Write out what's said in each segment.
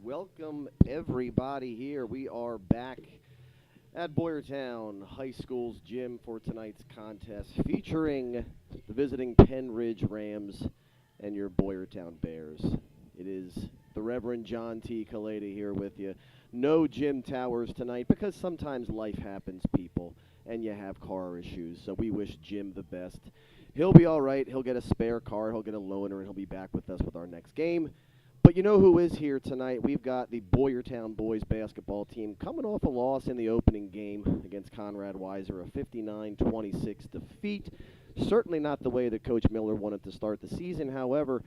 Welcome everybody here. We are back at Boyertown High School's gym for tonight's contest featuring the visiting Pennridge Rams and your Boyertown Bears. It is the Reverend John T. Kaleda here with you. No Jim Towers tonight because sometimes life happens, people, and you have car issues, so we wish Jim the best. He'll be all right. He'll get a spare car. He'll get a loaner, and he'll be back with us with our next game. But you know who is here tonight? We've got the Boyertown boys basketball team coming off a loss in the opening game against Conrad Weiser, a 59-26 defeat. Certainly not the way that Coach Miller wanted to start the season. However,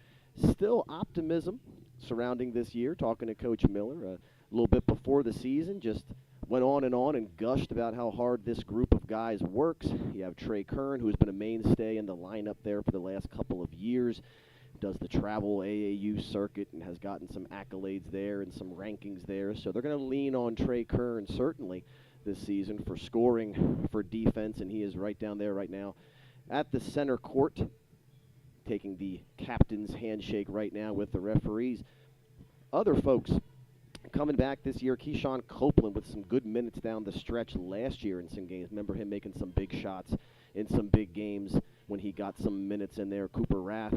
still optimism surrounding this year. Talking to Coach Miller a little bit before the season, just went on and gushed about how hard this group of guys works. You have Trey Kern, who's been a mainstay in the lineup there for the last couple of years. Does the travel AAU circuit and has gotten some accolades there and some rankings there. So they're going to lean on Trey Kern certainly this season for scoring, for defense, and he is right down there right now at the center court, taking the captain's handshake right now with the referees. Other folks coming back this year, Keyshawn Copeland with some good minutes down the stretch last year in some games. Remember him making some big shots in some big games when he got some minutes in there. Cooper Rath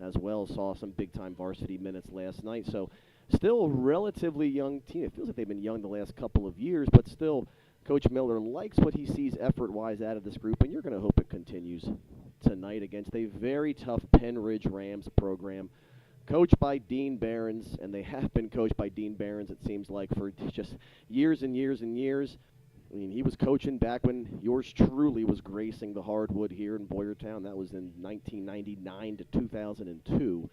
as well saw some big-time varsity minutes last night. So still a relatively young team. It feels like they've been young the last couple of years, but still Coach Miller likes what he sees effort-wise out of this group, and you're going to hope it continues tonight against a very tough Pennridge Rams program coached by Dean Behrens, and they have been coached by Dean Behrens, it seems like, for just years and years and years. I mean, he was coaching back when yours truly was gracing the hardwood here in Boyertown. That was in 1999 to 2002.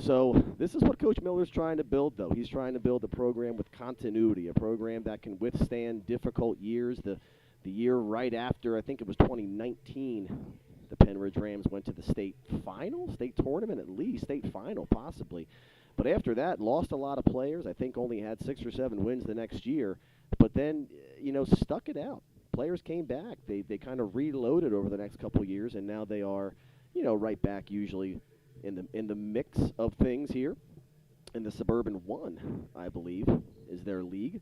So this is what Coach Miller's trying to build, though. He's trying to build a program with continuity, a program that can withstand difficult years. The year right after, I think it was 2019, the Pennridge Rams went to the state tournament at least, state final possibly. But after that, lost a lot of players. I think only had 6 or 7 wins the next year. But then, stuck it out. Players came back. They kind of reloaded over the next couple of years, and now they are, right back usually in the mix of things here. In the Suburban 1, I believe, is their league.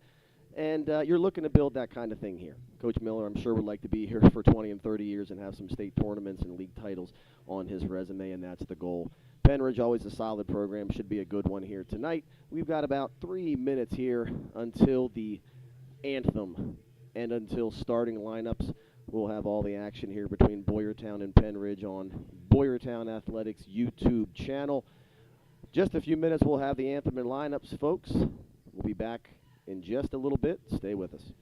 And you're looking to build that kind of thing here. Coach Miller, I'm sure, would like to be here for 20 and 30 years and have some state tournaments and league titles on his resume, and that's the goal. Pennridge, always a solid program, should be a good one here tonight. We've got about 3 minutes here until the anthem and until starting lineups. We'll have all the action here between Boyertown and Pennridge on Boyertown Athletics YouTube channel. Just a few minutes, we'll have the anthem and lineups, folks. We'll be back in just a little bit. Stay with us.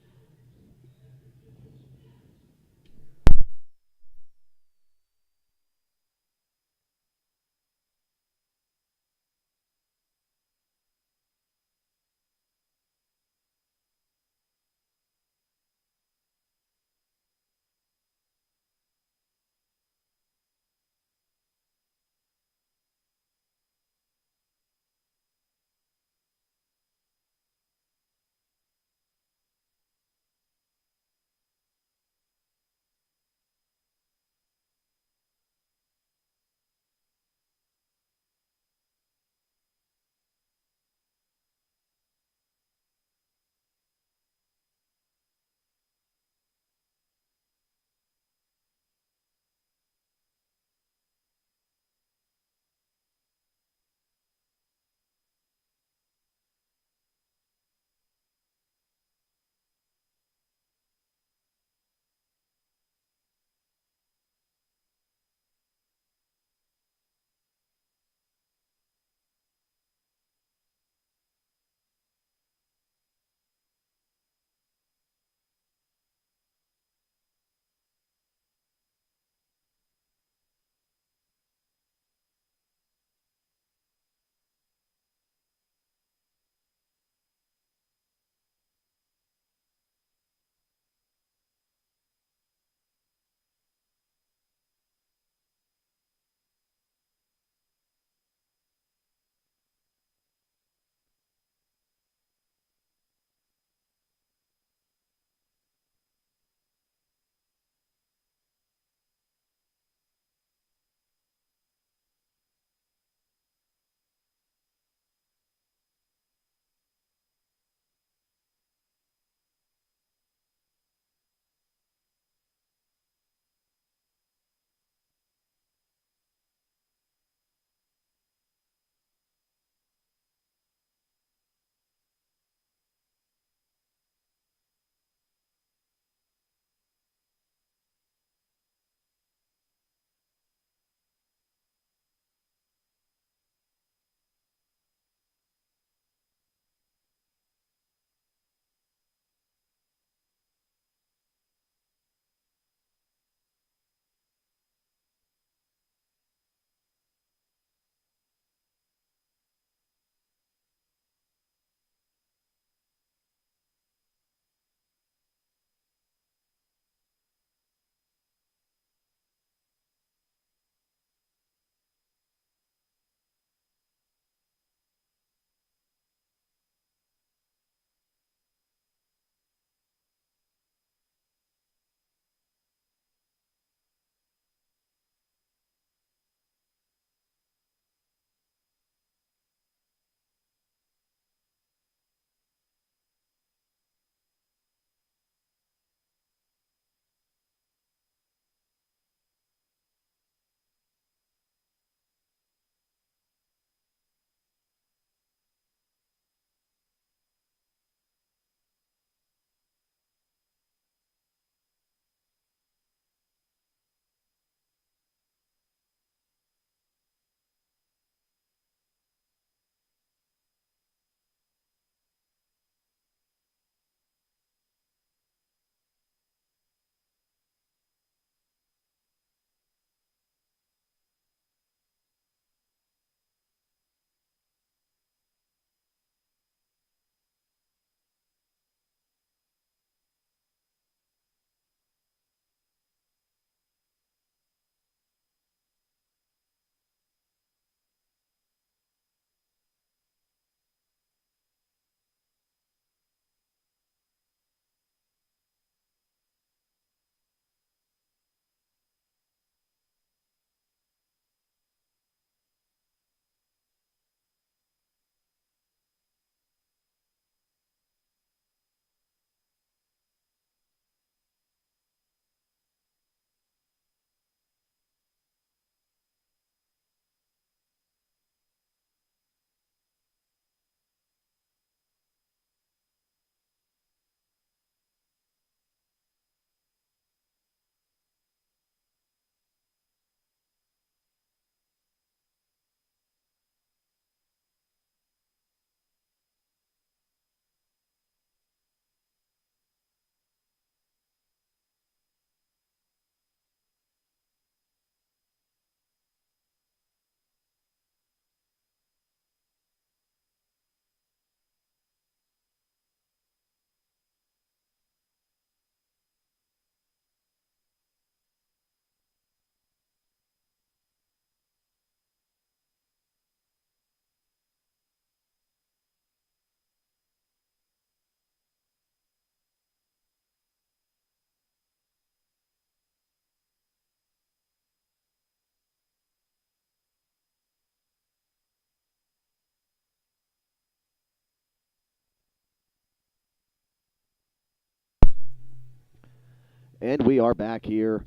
And we are back here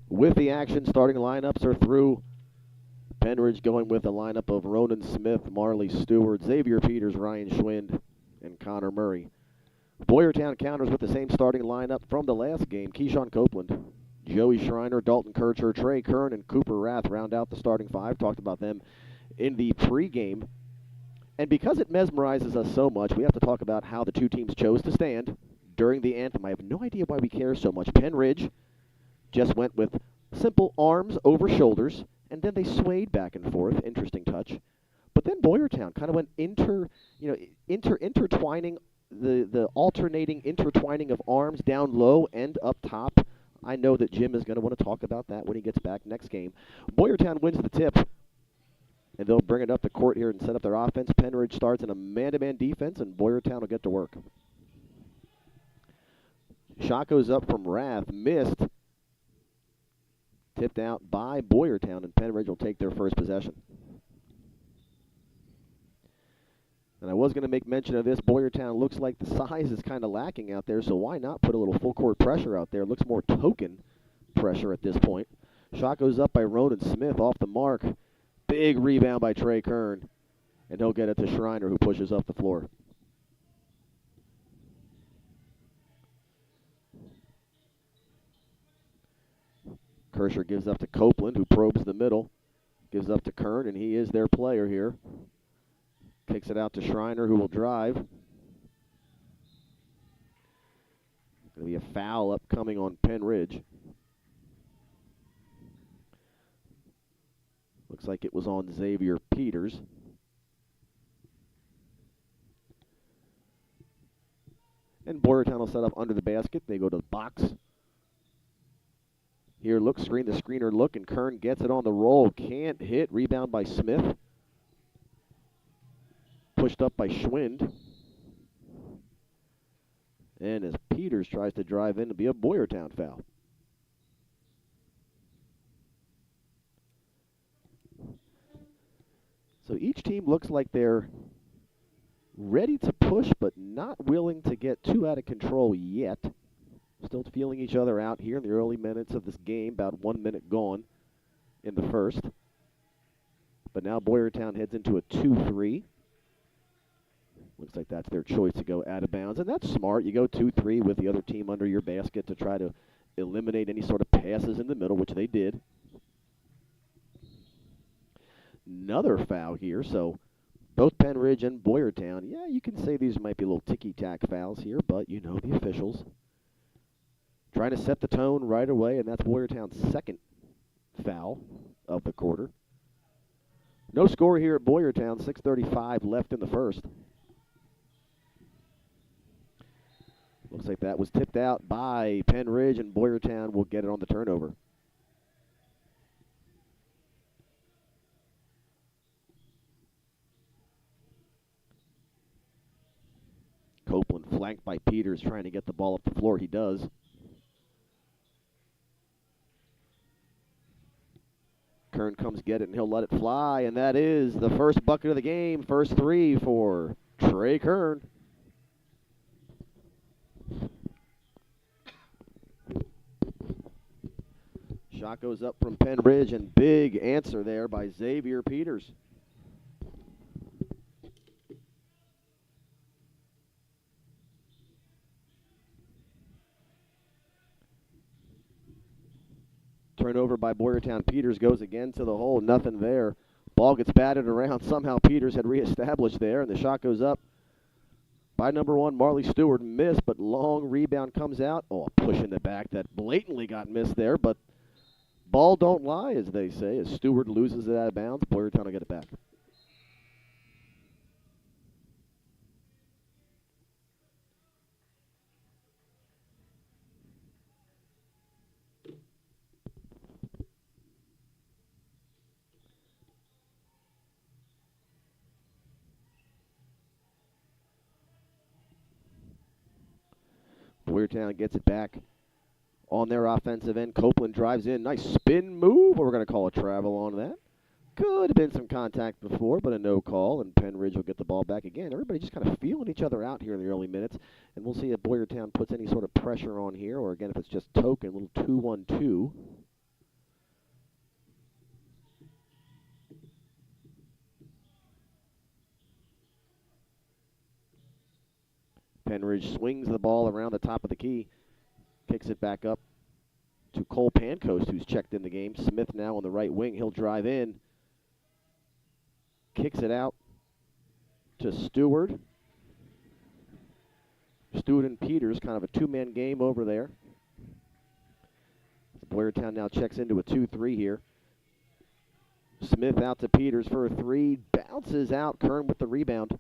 with the action. Starting lineups are through. Pennridge going with a lineup of Ronan Smith, Marley Stewart, Xavier Peters, Ryan Schwind, and Connor Murray. Boyertown counters with the same starting lineup from the last game. Keyshawn Copeland, Joey Schreiner, Dalton Kircher, Trey Kern, and Cooper Rath round out the starting five. Talked about them in the pregame. And because it mesmerizes us so much, we have to talk about how the two teams chose to stand during the anthem. I have no idea why we care so much. Pennridge just went with simple arms over shoulders, and then they swayed back and forth. Interesting touch. But then Boyertown kind of went intertwining the alternating intertwining of arms down low and up top. I know that Jim is going to want to talk about that when he gets back next game. Boyertown wins the tip, and they'll bring it up the court here and set up their offense. Pennridge starts in a man-to-man defense, and Boyertown will get to work. Shot goes up from Rath, missed. Tipped out by Boyertown, and Pennridge will take their first possession. And I was going to make mention of this. Boyertown looks like the size is kind of lacking out there, so why not put a little full-court pressure out there? Looks more token pressure at this point. Shot goes up by Ronan Smith off the mark. Big rebound by Trey Kern, and he'll get it to Schreiner, who pushes up the floor. Kircher gives up to Copeland, who probes the middle. Gives up to Kern, and he is their player here. Kicks it out to Schreiner, who will drive. Going to be a foul upcoming on Pennridge. Looks like it was on Xavier Peters. And Boyertown will set up under the basket. They go to the box. Here, look, screen, the screener look, and Kern gets it on the roll. Can't hit. Rebound by Smith. Pushed up by Schwind. And as Peters tries to drive in, to be a Boyertown foul. So each team looks like they're ready to push, but not willing to get too out of control yet. Still feeling each other out here in the early minutes of this game, about 1 minute gone in the first. But now Boyertown heads into a 2-3. Looks like that's their choice to go out of bounds, and that's smart. You go 2-3 with the other team under your basket to try to eliminate any sort of passes in the middle, which they did. Another foul here, so both Pennridge and Boyertown, yeah, you can say these might be little ticky-tack fouls here, but you know the officials. Trying to set the tone right away, and that's Boyertown's second foul of the quarter. No score here at Boyertown, 6:35 left in the first. Looks like that was tipped out by Pennridge, and Boyertown will get it on the turnover. Copeland flanked by Peters, trying to get the ball up the floor. He does. Kern comes get it, and he'll let it fly, and that is the first bucket of the game. First three for Trey Kern. Shot goes up from Pennridge, and big answer there by Xavier Peters. Turnover by Boyertown. Peters goes again to the hole. Nothing there. Ball gets batted around. Somehow Peters had reestablished there, and the shot goes up by number one, Marley Stewart. Missed, but long rebound comes out. Oh, a push in the back that blatantly got missed there, but ball don't lie, as they say. As Stewart loses it out of bounds, Boyertown will get it back. Boyertown gets it back on their offensive end. Copeland drives in. Nice spin move. We're going to call a travel on that. Could have been some contact before, but a no call, and Pennridge will get the ball back again. Everybody just kind of feeling each other out here in the early minutes, and we'll see if Boyertown puts any sort of pressure on here, or again, if it's just token, a little 2-1-2. Pennridge swings the ball around the top of the key, kicks it back up to Cole Pancoast, who's checked in the game. Smith now on the right wing. He'll drive in, kicks it out to Stewart. Stewart and Peters, kind of a two-man game over there. Boyertown now checks into a 2-3 here. Smith out to Peters for a three. Bounces out. Kern with the rebound.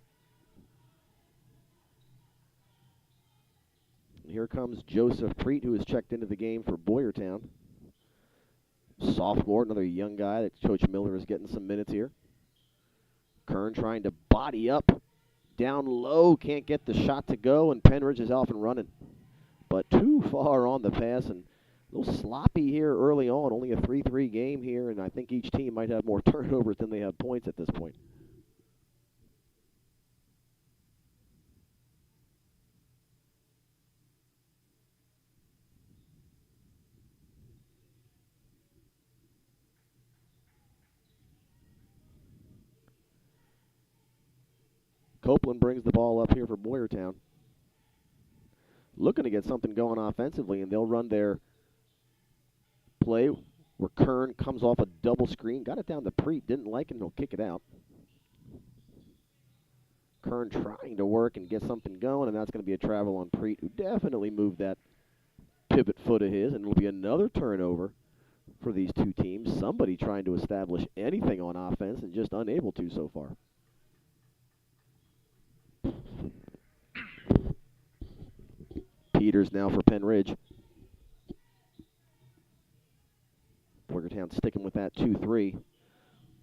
And here comes Joseph Preet, who has checked into the game for Boyertown. Sophomore, another young guy that Coach Miller is getting some minutes here. Kern trying to body up. Down low, can't get the shot to go, and Pennridge is off and running. But too far on the pass, and a little sloppy here early on. Only a 3-3 game here, and I think each team might have more turnovers than they have points at this point. Copeland brings the ball up here for Boyertown. Looking to get something going offensively, and they'll run their play where Kern comes off a double screen. Got it down to Preet. Didn't like it, and he'll kick it out. Kern trying to work and get something going, and that's going to be a travel on Preet, who definitely moved that pivot foot of his, and it'll be another turnover for these two teams. Somebody trying to establish anything on offense and just unable to so far. Peters now for Pennridge. Boyertown sticking with that 2-3.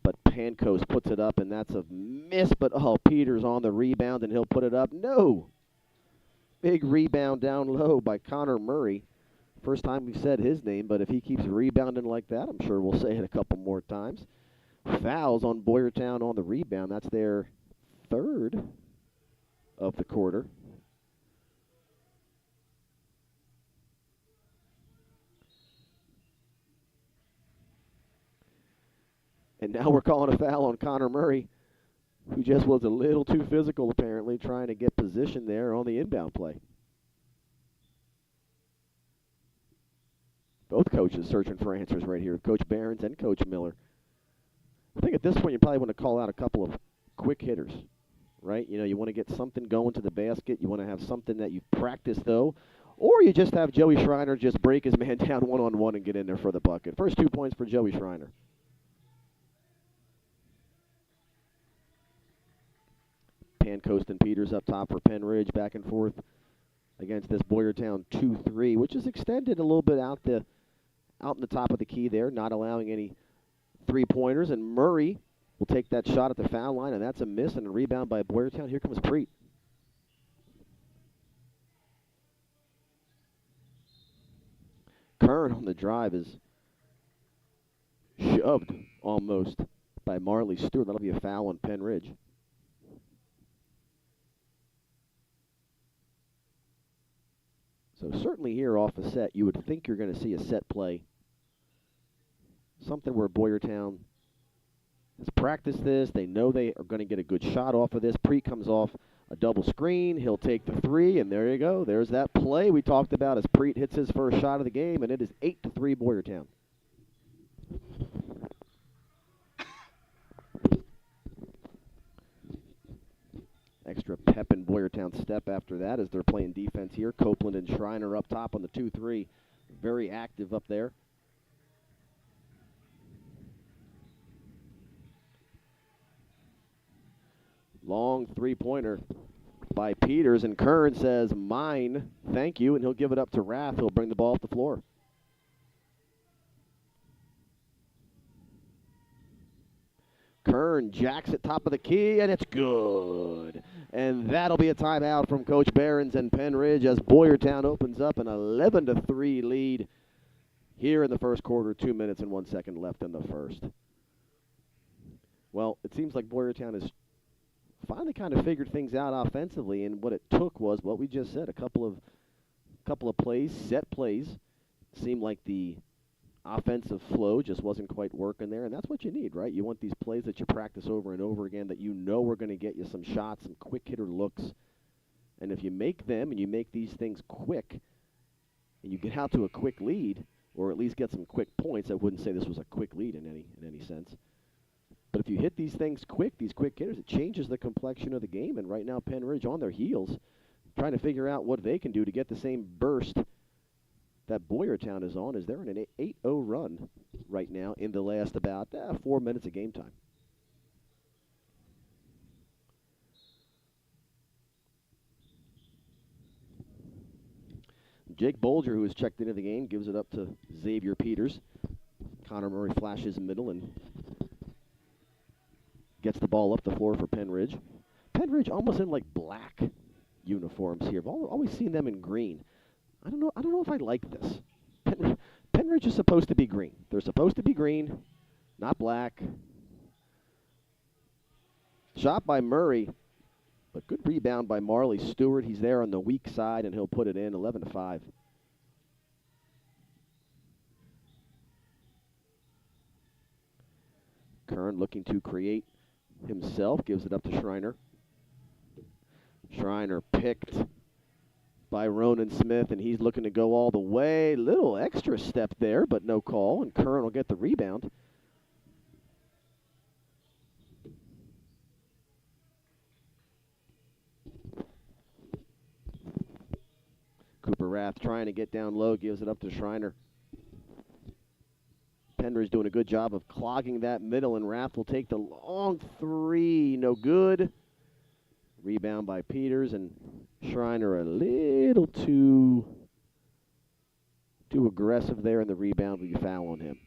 But Pancoast puts it up, and that's a miss. But, oh, Peters on the rebound, and he'll put it up. No! Big rebound down low by Connor Murray. First time we've said his name, but if he keeps rebounding like that, I'm sure we'll say it a couple more times. Fouls on Boyertown on the rebound. That's their third of the quarter. And now we're calling a foul on Connor Murray, who just was a little too physical, apparently, trying to get position there on the inbound play. Both coaches searching for answers right here, Coach Behrens and Coach Miller. I think at this point you probably want to call out a couple of quick hitters, right? You know, you want to get something going to the basket. You want to have something that you've practiced, though. Or you just have Joey Schreiner just break his man down one-on-one and get in there for the bucket. First 2 points for Joey Schreiner. Pancoast and Peters up top for Pennridge, back and forth against this Boyertown 2-3, which is extended a little bit out in the top of the key there, not allowing any three-pointers. And Murray will take that shot at the foul line, and that's a miss and a rebound by Boyertown. Here comes Preet. Kern on the drive is shoved almost by Marley Stewart. That'll be a foul on Pennridge. So certainly here off a set, you would think you're going to see a set play. Something where Boyertown has practiced this. They know they are going to get a good shot off of this. Preet comes off a double screen. He'll take the three, and there you go. There's that play we talked about as Preet hits his first shot of the game, and it is 8-3 Boyertown. Extra pep in Boyertown's step after that as they're playing defense here. Copeland and Schreiner up top on the 2-3. Very active up there. Long three-pointer by Peters, and Kern says, mine, thank you, and he'll give it up to Rath, who'll bring the ball off the floor. Kern jacks it top of the key, and it's good. And that'll be a timeout from Coach Behrens and Pennridge as Boyertown opens up an 11-3 lead here in the first quarter. 2 minutes and 1 second left in the first. Well, it seems like Boyertown has finally kind of figured things out offensively, and what it took was what we just said, a couple of plays, set plays. Seemed like the offensive flow just wasn't quite working there, and that's what you need, right? You want these plays that you practice over and over again that you know are going to get you some shots, some quick hitter looks. And if you make them and you make these things quick, and you get out to a quick lead, or at least get some quick points, I wouldn't say this was a quick lead in any sense. But if you hit these things quick, these quick hitters, it changes the complexion of the game. And right now, Pennridge on their heels, trying to figure out what they can do to get the same burst that Boyertown is on, as they're in an 8-0 run right now in the last about 4 minutes of game time. Jake Bolger, who has checked into the game, gives it up to Xavier Peters. Connor Murray flashes middle and gets the ball up the floor for Pennridge. Pennridge almost in like black uniforms here. I've always seen them in green. I don't know if I like this. Pennridge is supposed to be green. They're supposed to be green, not black. Shot by Murray, but good rebound by Marley Stewart. He's there on the weak side, and he'll put it in, 11-5. Kern looking to create himself, gives it up to Schreiner. Schreiner picked by Ronan Smith, and he's looking to go all the way. Little extra step there, but no call, and Kern will get the rebound. Cooper Rath trying to get down low, gives it up to Schreiner. Pennridge doing a good job of clogging that middle, and Rath will take the long three. No good. Rebound by Peters, and Schreiner a little too aggressive there in the rebound. We foul on him.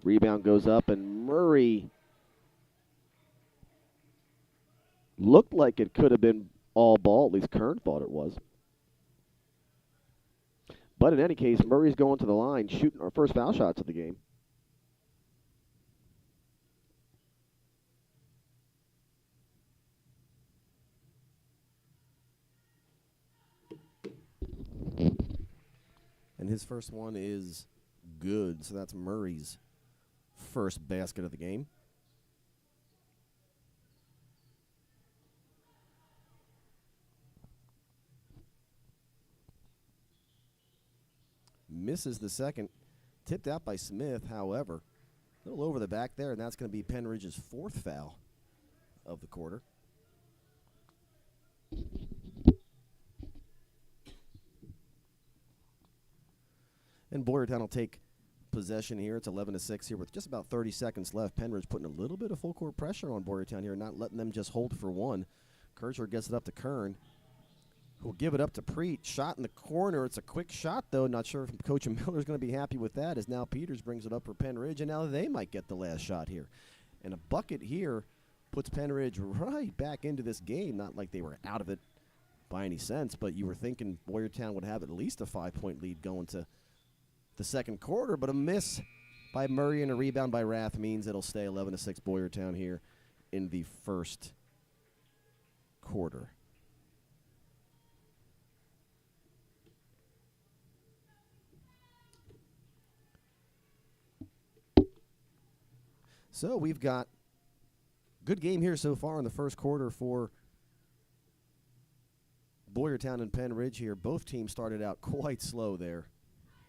Rebound goes up, and Murray looked like it could have been all ball. At least Kern thought it was. But in any case, Murray's going to the line, shooting our first foul shots of the game. And his first one is good, so that's Murray's first basket of the game. Misses the second. Tipped out by Smith, however. A little over the back there, and that's going to be Pennridge's fourth foul of the quarter. And Boyertown will take possession here. It's 11-6 here with just about 30 seconds left. Pennridge putting a little bit of full court pressure on Boyertown here, not letting them just hold for one. Kirchner gets it up to Kern, who'll give it up to Preet. Shot in the corner. It's a quick shot, though. Not sure if Coach Miller's going to be happy with that, as now Peters brings it up for Pennridge, and now they might get the last shot here. And a bucket here puts Pennridge right back into this game. Not like they were out of it by any sense, but you were thinking Boyertown would have at least a 5-point lead going to the second quarter, but a miss by Murray and a rebound by Rath means it'll stay 11-6 Boyertown here in the first quarter. So we've got good game here so far in the first quarter for Boyertown and Pennridge here. Both teams started out quite slow there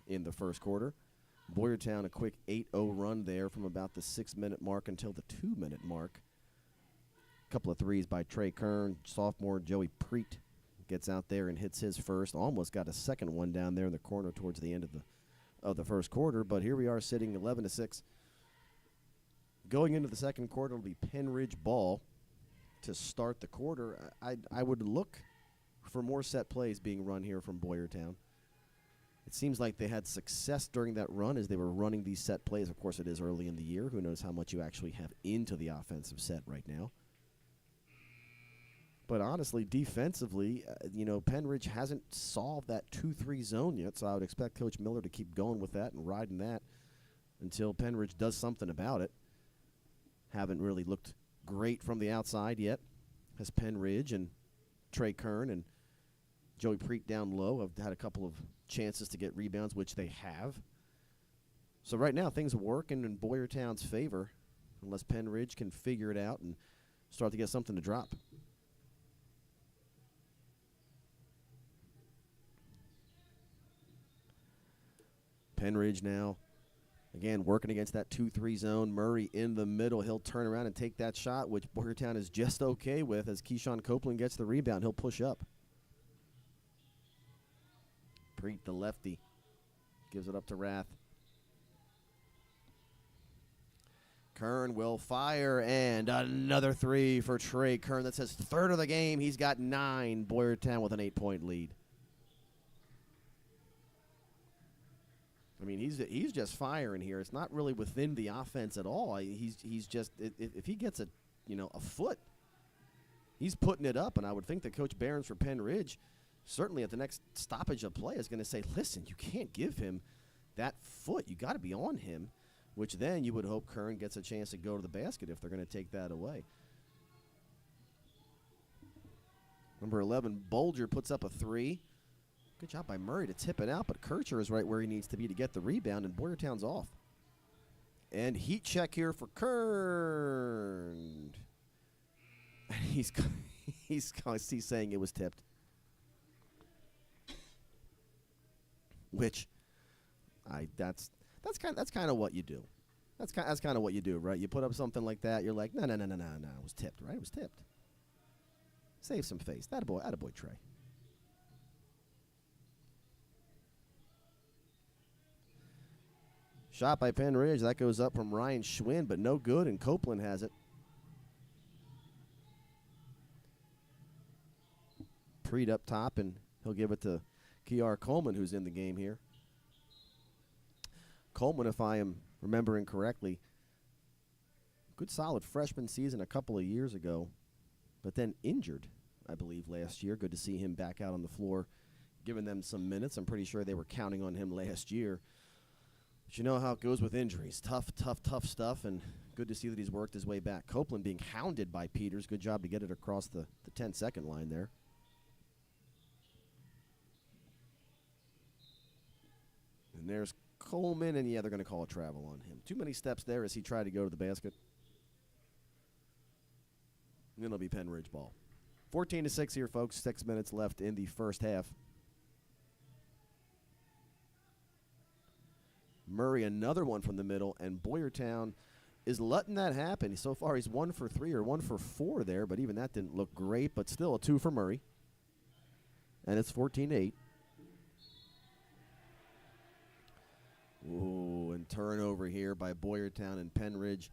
in the first quarter. Boyertown a quick 8-0 run there from about the 6-minute mark until the 2-minute mark. A couple of threes by Trey Kern. Sophomore Joey Preet gets out there and hits his first. Almost got a second one down there in the corner towards the end of the first quarter, but here we are sitting 11-6. Going into the second quarter, it'll be Pennridge ball to start the quarter. I would look for more set plays being run here from Boyertown. It seems like they had success during that run as they were running these set plays. Of course, it is early in the year. Who knows how much you actually have into the offensive set right now. But honestly, defensively, Pennridge hasn't solved that 2-3 zone yet, so I would expect Coach Miller to keep going with that and riding that until Pennridge does something about it. Haven't really looked great from the outside yet, as Pennridge and Trey Kern and Joey Preet down low have had a couple of chances to get rebounds, which they have. So right now, things are working in Boyertown's favor, unless Pennridge can figure it out and start to get something to drop. Pennridge now, again, working against that 2-3 zone. Murray in the middle. He'll turn around and take that shot, which Boyertown is just okay with. As Keyshawn Copeland gets the rebound, he'll push up. Preet, the lefty, gives it up to Rath. Kern will fire, and another three for Trey Kern. That's his third of the game. He's got 9. Boyertown with an 8-point lead. I mean, he's just firing here. It's not really within the offense at all. He's just if he gets a foot, he's putting it up. And I would think that Coach Behrens for Pennridge, certainly at the next stoppage of play, is going to say, listen, you can't give him that foot. You got to be on him, which then you would hope Kern gets a chance to go to the basket if they're going to take that away. Number 11, Bolger puts up a 3. Good job by Murray to tip it out, but Kircher is right where he needs to be to get the rebound, and Boyertown's off. And heat check here for Kern. He's saying it was tipped. Which, that's kind of what you do. That's kind of what you do, right? You put up something like that, you're like, no, it was tipped, right? It was tipped. Save some face. Attaboy, Trey. Shot by Pennridge. That goes up from Ryan Schwind, but no good, and Copeland has it. Preet up top, and he'll give it to Kiar Coleman, who's in the game here. Coleman, if I am remembering correctly, good solid freshman season a couple of years ago, but then injured, I believe, last year. Good to see him back out on the floor, giving them some minutes. I'm pretty sure they were counting on him last year. But you know how it goes with injuries. Tough stuff, and good to see that he's worked his way back. Copeland being hounded by Peters. Good job to get it across the 10-second line there. And there's Coleman, and yeah, they're going to call a travel on him. Too many steps there as he tried to go to the basket. And it'll be Pennridge ball. 14-6 here, folks. 6 minutes left in the first half. Murray, another one from the middle, and Boyertown is letting that happen. So far, he's 1 for 3 or 1 for 4 there, but even that didn't look great, but still a 2 for Murray. And it's 14-8. Ooh, and turnover here by Boyertown, and Pennridge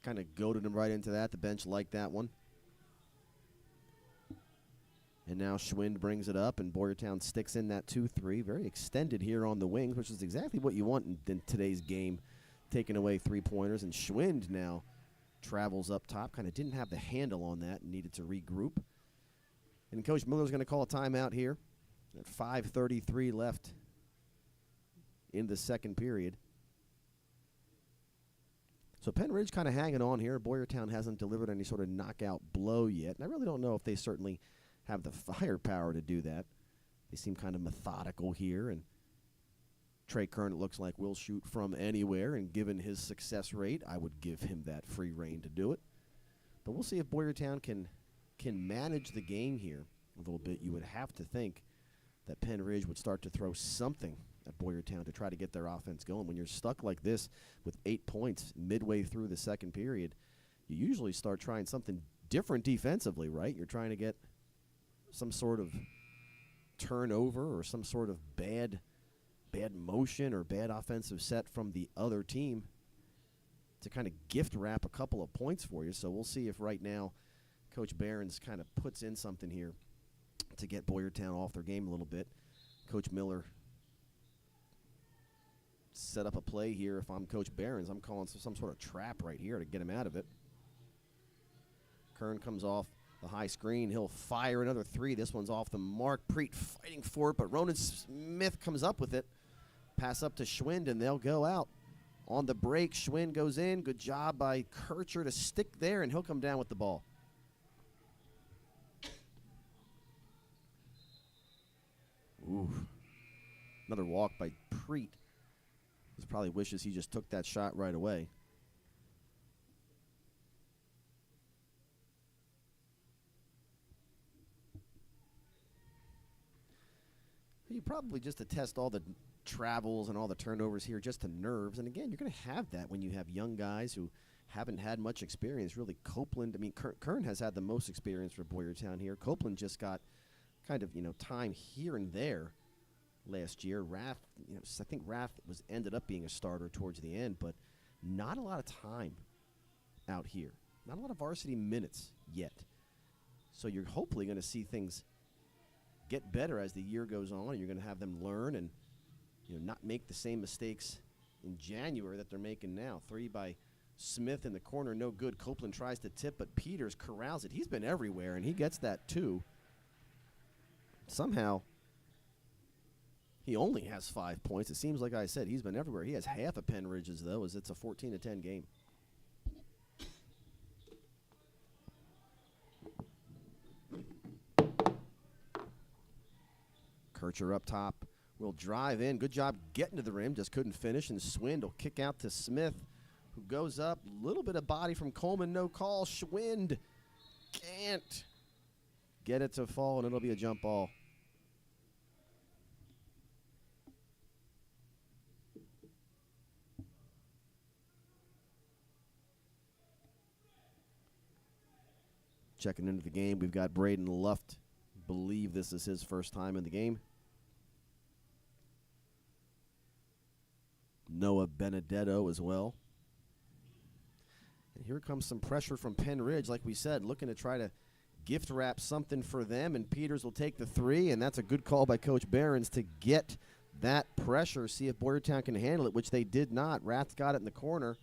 kind of goaded him right into that. The bench liked that one. And now Schwind brings it up, and Boyertown sticks in that 2-3. Very extended here on the wings, which is exactly what you want in today's game, taking away three-pointers. And Schwind now travels up top. Kind of didn't have the handle on that and needed to regroup. And Coach Miller's going to call a timeout here at 5:33 left in the second period. So Pennridge kind of hanging on here. Boyertown hasn't delivered any sort of knockout blow yet. And I really don't know if they certainly have the firepower to do that. They seem kind of methodical here, and Trey Kern, it looks like, will shoot from anywhere, and given his success rate, I would give him that free rein to do it. But we'll see if Boyertown can manage the game here a little bit. You would have to think that Pennridge would start to throw something at Boyertown to try to get their offense going. When you're stuck like this with 8 points midway through the second period, you usually start trying something different defensively, right? You're trying to get some sort of turnover or some sort of bad bad motion or bad offensive set from the other team to kind of gift wrap a couple of points for you. So we'll see if right now Coach Behrens kind of puts in something here to get Boyertown off their game a little bit. Coach Miller set up a play here. If I'm Coach Behrens, I'm calling some sort of trap right here to get him out of it. Kern comes off the high screen. He'll fire another three. This one's off the mark. Preet fighting for it, but Ronan Smith comes up with it. Pass up to Schwind, and they'll go out. On the break, Schwind goes in. Good job by Kircher to stick there, and he'll come down with the ball. Ooh. Another walk by Preet. He probably wishes he just took that shot right away. You probably just to test all the travels and all the turnovers here just to nerves. And again, you're going to have that when you have young guys who haven't had much experience. Really, Copeland, I mean, Kern has had the most experience for Boyertown here. Copeland just got kind of, time here and there last year. Rath, I think Rath ended up being a starter towards the end, but not a lot of time out here. Not a lot of varsity minutes yet. So you're hopefully going to see things get better as the year goes on, and you're going to have them learn and not make the same mistakes in January that they're making now. Three by Smith in the corner, no good. Copeland tries to tip, but Peters corrals it. He's been everywhere, and he gets that too. Somehow, he only has 5 points. It seems like I said he's been everywhere. He has half of Pennridge's, though, as it's a 14-10 game. Kircher up top will drive in. Good job getting to the rim. Just couldn't finish. And Schwind will kick out to Smith, who goes up. A little bit of body from Coleman. No call. Schwind can't get it to fall, and it'll be a jump ball. Checking into the game, we've got Braden Luft. Believe this is his first time in the game. Noah Benedetto as well. And here comes some pressure from Pennridge, like we said, looking to try to gift wrap something for them, and Peters will take the three, and that's a good call by Coach Behrens to get that pressure, see if Boyertown can handle it, which they did not. Rath's got it in the corner,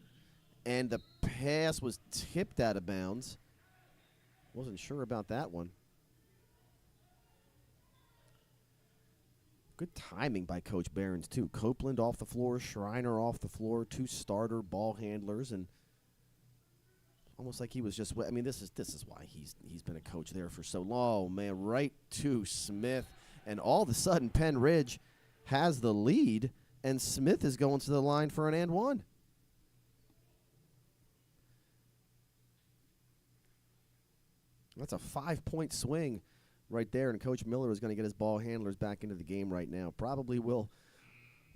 and the pass was tipped out of bounds. Wasn't sure about that one. Good timing by Coach Behrens, too. Copeland off the floor, Schreiner off the floor, two starter ball handlers, and almost like he was just, I mean, this is why he's been a coach there for so long. Oh, man, right to Smith, and all of a sudden Pennridge has the lead, and Smith is going to the line for an and one. That's a 5-point swing right there, and Coach Miller is going to get his ball handlers back into the game right now. Probably will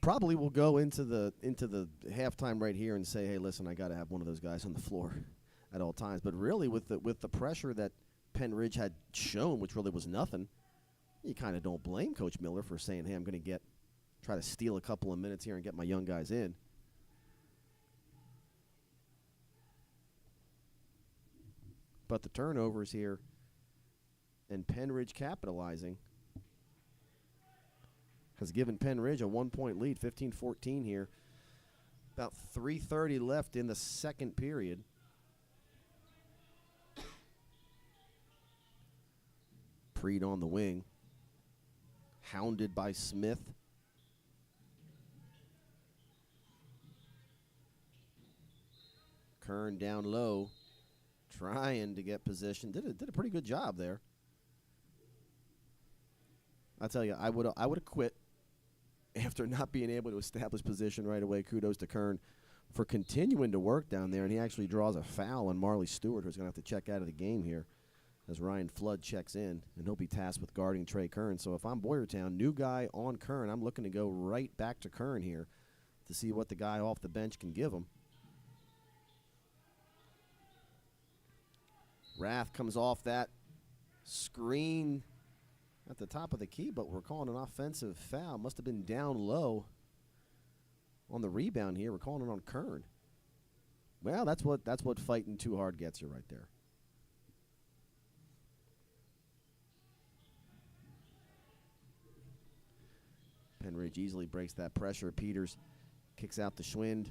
go into the halftime right here and say, hey, listen, I got to have one of those guys on the floor at all times. But really, with the pressure that Pennridge had shown, which really was nothing, you kind of don't blame Coach Miller for saying, hey, I'm going to try to steal a couple of minutes here and get my young guys in. But the turnovers here, and Pennridge capitalizing, has given Pennridge a 1-point lead, 15-14 here. About 3:30 left in the second period. Preet on the wing, hounded by Smith. Kern down low, trying to get position. Did a pretty good job there. I tell you, I would have quit after not being able to establish position right away. Kudos to Kern for continuing to work down there, and he actually draws a foul on Marley Stewart, who's going to have to check out of the game here as Ryan Flood checks in, and he'll be tasked with guarding Trey Kern. So if I'm Boyertown, new guy on Kern, I'm looking to go right back to Kern here to see what the guy off the bench can give him. Rath comes off that screen at the top of the key, but we're calling an offensive foul. Must have been down low. on the rebound here. We're calling it on Kern. Well, that's what fighting too hard gets you right there. Pennridge easily breaks that pressure. Peters kicks out the Schwind.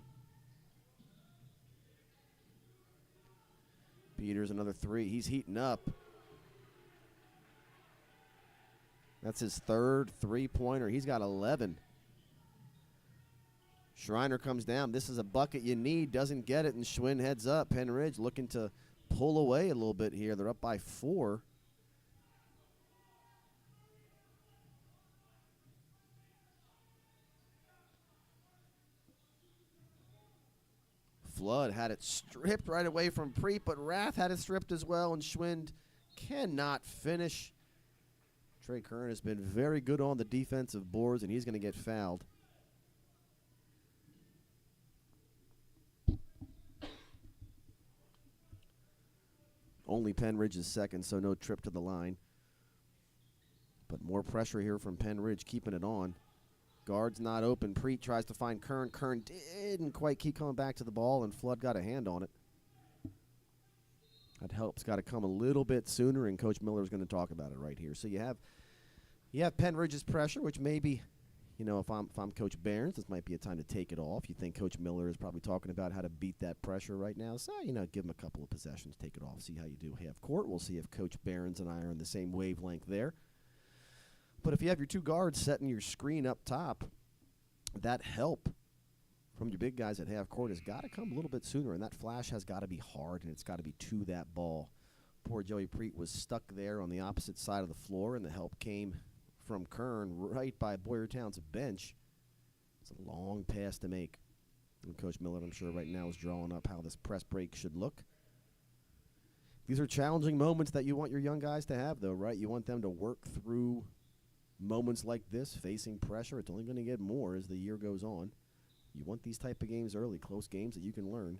Peters another three. He's heating up. That's his third three-pointer. He's got 11. Schreiner comes down. This is a bucket you need. Doesn't get it, and Schwind heads up. Pennridge looking to pull away a little bit here. They're up by 4. Flood had it stripped right away from Preet, but Rath had it stripped as well, and Schwind cannot finish. Trey Kern has been very good on the defensive boards, and he's going to get fouled. Only Pennridge's second, so no trip to the line. But more pressure here from Pennridge, keeping it on. Guard's not open. Preet tries to find Kern. Kern didn't quite keep coming back to the ball, and Flood got a hand on it. That help's got to come a little bit sooner, and Coach Miller's going to talk about it right here. So you have Pennridge's pressure, which maybe, if I'm Coach Behrens, this might be a time to take it off. You think Coach Miller is probably talking about how to beat that pressure right now. So, give him a couple of possessions, take it off, see how you do half court. We'll see if Coach Behrens and I are on the same wavelength there. But if you have your two guards setting your screen up top, that help from your big guys at half court has got to come a little bit sooner, and that flash has got to be hard, and it's got to be to that ball. Poor Joey Preet was stuck there on the opposite side of the floor, and the help came from Kern right by Boyertown's bench. It's a long pass to make. And Coach Miller, I'm sure right now, is drawing up how this press break should look. These are challenging moments that you want your young guys to have, though, right? You want them to work through moments like this, facing pressure. It's only going to get more as the year goes on. You want these type of games early, close games that you can learn.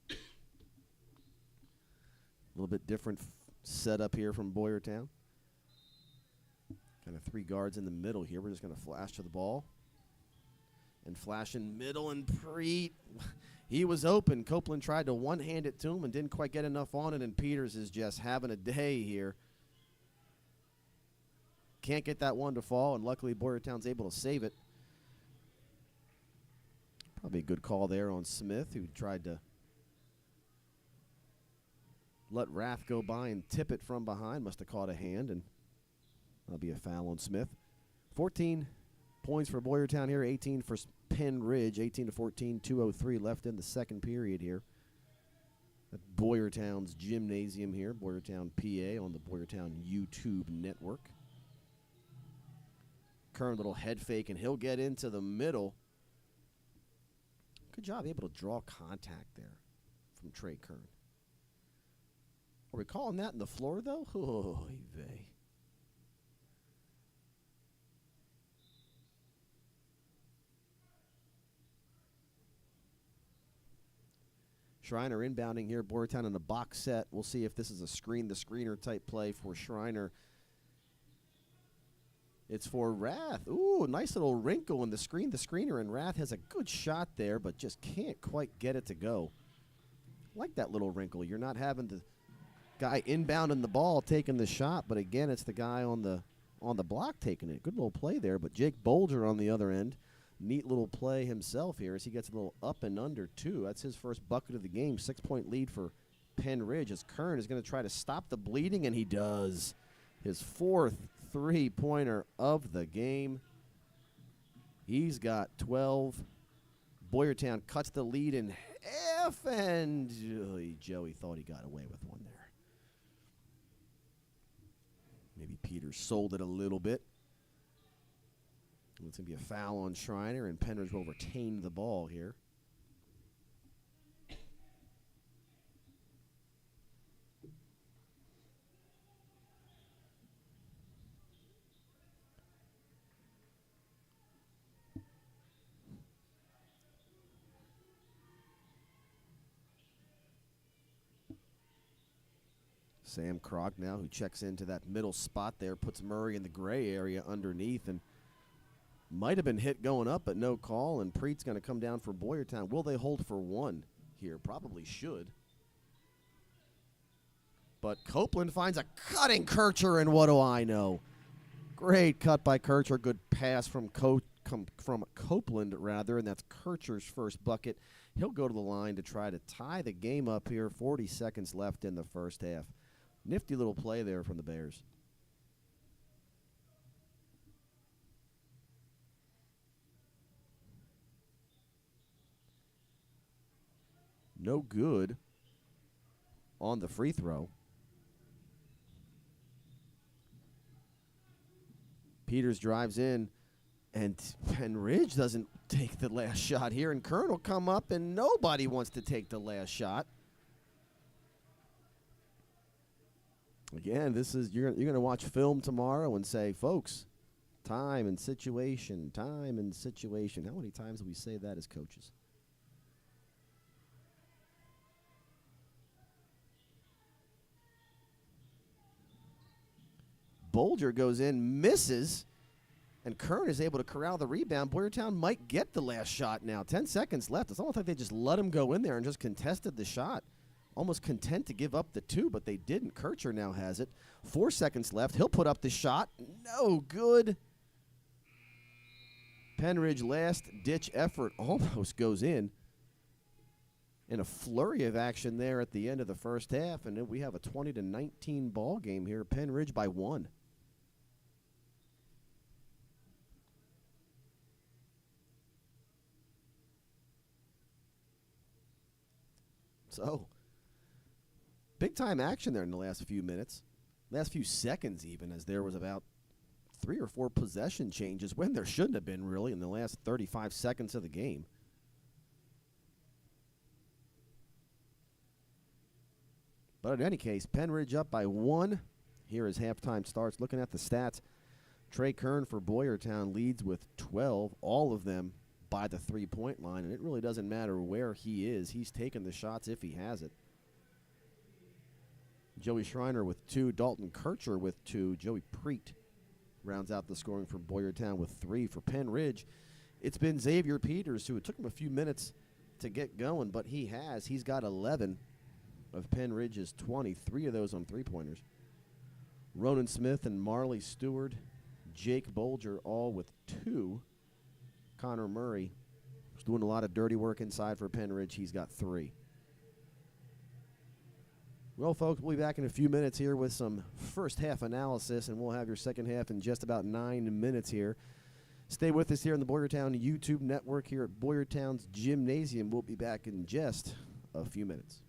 A little bit different setup here from Boyertown. Kind of 3 guards in the middle here. We're just going to flash to the ball. And flash in middle, and Preet, he was open. Copeland tried to one-hand it to him and didn't quite get enough on it, and Peters is just having a day here. Can't get that one to fall, and luckily Boyertown's able to save it. Probably a good call there on Smith, who tried to let Rath go by and tip it from behind. Must have caught a hand, and that'll be a foul on Smith. 14 points for Boyertown here, 18 for Pennridge, 18-14, 2:03 left in the second period here. At Boyertown's gymnasium here, Boyertown, PA, on the Boyertown YouTube network. Kern, little head fake, and he'll get into the middle. Good job able to draw contact there from Trey Kern. Are we calling that in the floor, though? Oh, vey. Schreiner inbounding here. Boyertown in a box set. We'll see if this is a screen-the-screener type play for Schreiner. It's for Rath. Ooh, nice little wrinkle in the screener, and Rath has a good shot there, but just can't quite get it to go. Like that little wrinkle. You're not having the guy inbounding the ball taking the shot, but again, it's the guy on the block taking it. Good little play there, but Jake Bolger on the other end. Neat little play himself here as he gets a little up and under, too. That's his first bucket of the game. 6-point lead for Pennridge as Kern is going to try to stop the bleeding, and he does. His 4th three-pointer of the game. He's got 12. Boyertown cuts the lead in half, and Joey thought he got away with one there. Maybe Peters sold it a little bit. It's going to be a foul on Schreiner, and Pennridge will retain the ball here. Sam Krog now, who checks into that middle spot there, puts Murray in the gray area underneath, and Might have been hit going up, but no call, and Preet's going to come down for Boyertown. Will they hold for one here? Probably should. But Copeland finds a cutting Kircher, and what do I know? Great cut by Kircher. Good pass from Copeland, rather, and that's Kircher's first bucket. He'll go to the line to try to tie the game up here. 40 seconds left in the first half. Nifty little play there from the Bears. No good on the free throw. Peters drives in, and Pennridge doesn't take the last shot here, and Kern will come up, and nobody wants to take the last shot. Again, this is you're going to watch film tomorrow and say, folks, time and situation, time and situation. How many times do we say that as coaches? Bolger goes in, misses, and Kern is able to corral the rebound. Boyertown might get the last shot now. 10 seconds left. It's almost like they just let him go in there and just contested the shot. Almost content to give up the two, but they didn't. Kircher now has it. 4 seconds left. He'll put up the shot. No good. Pennridge last-ditch effort almost goes in a flurry of action there at the end of the first half, and then we have a 20-19 ball game here. Pennridge by 1. So, big-time action there in the last few minutes. Last few seconds even, as there was about 3 or 4 possession changes when there shouldn't have been, really, in the last 35 seconds of the game. But in any case, Pennridge up by 1. Here as halftime starts. Looking at the stats, Trey Kern for Boyertown leads with 12, all of them by the three-point line, and it really doesn't matter where he is. He's taking the shots if he has it. Joey Schreiner with 2, Dalton Kircher with 2, Joey Preet rounds out the scoring for Boyertown with 3. For Pennridge, it's been Xavier Peters, who it took him a few minutes to get going, but he's got 11 of Pennridge's 20, 3 of those on three-pointers. Ronan Smith and Marley Stewart, Jake Bolger all with 2. Connor Murray is doing a lot of dirty work inside for Pennridge. He's got 3. Well, folks, we'll be back in a few minutes here with some first half analysis, and we'll have your second half in just about 9 minutes here. Stay with us here on the Boyertown YouTube network here at Boyertown's Gymnasium. We'll be back in just a few minutes.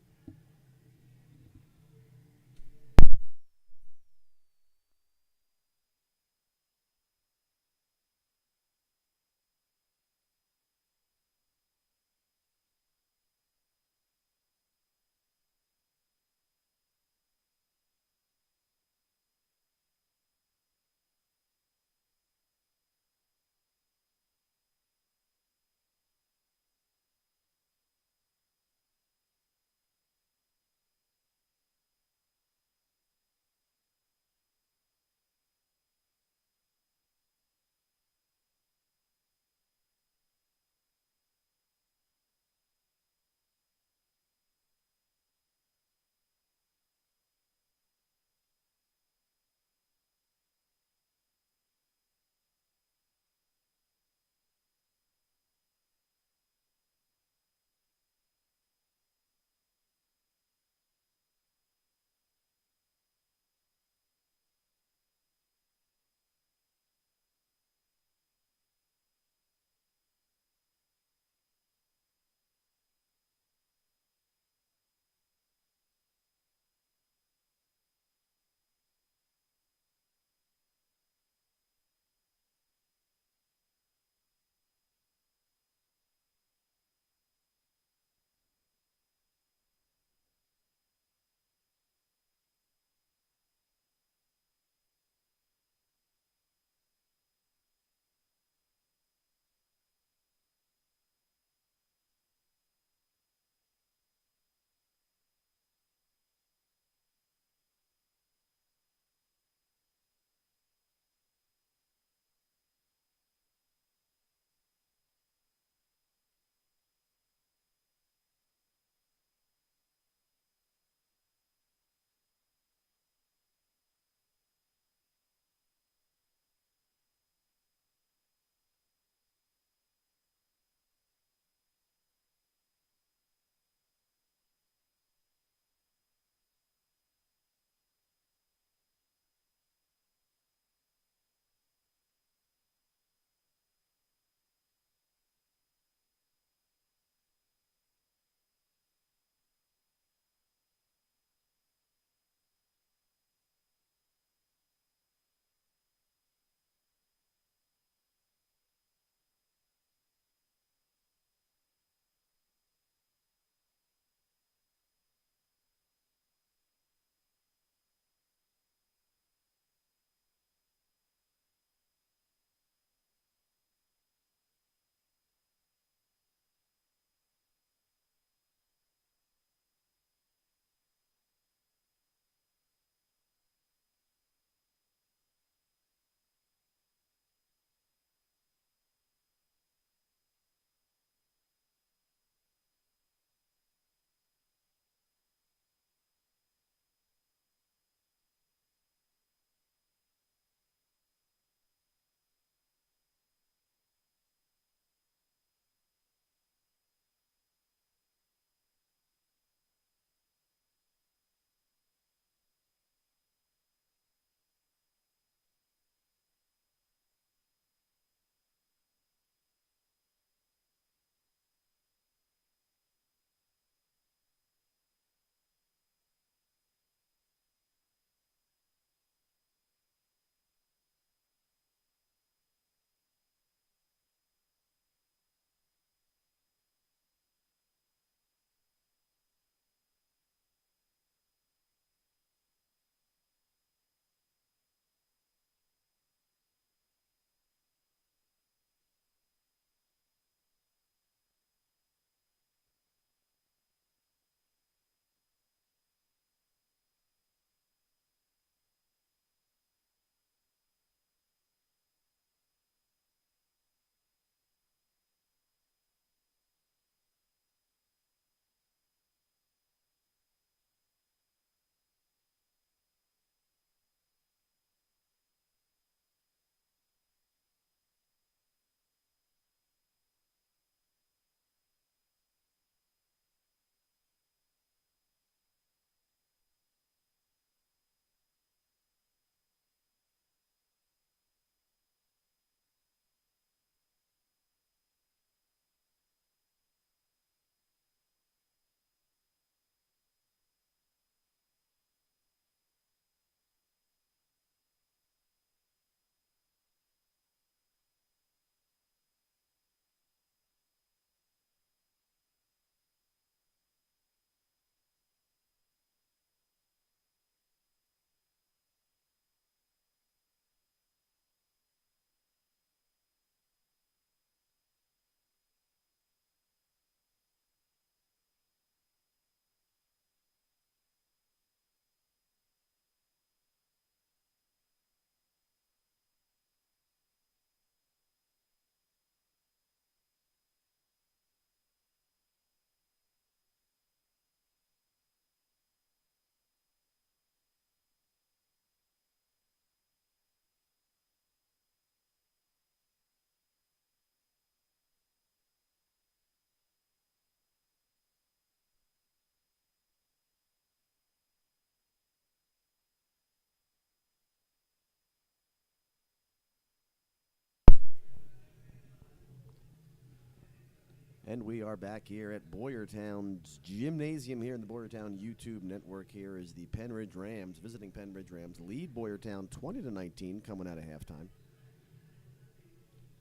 And we are back here at Boyertown's gymnasium here in the Boyertown YouTube network. Here is the Pennridge Rams, visiting Pennridge Rams, lead Boyertown 20-19 coming out of halftime.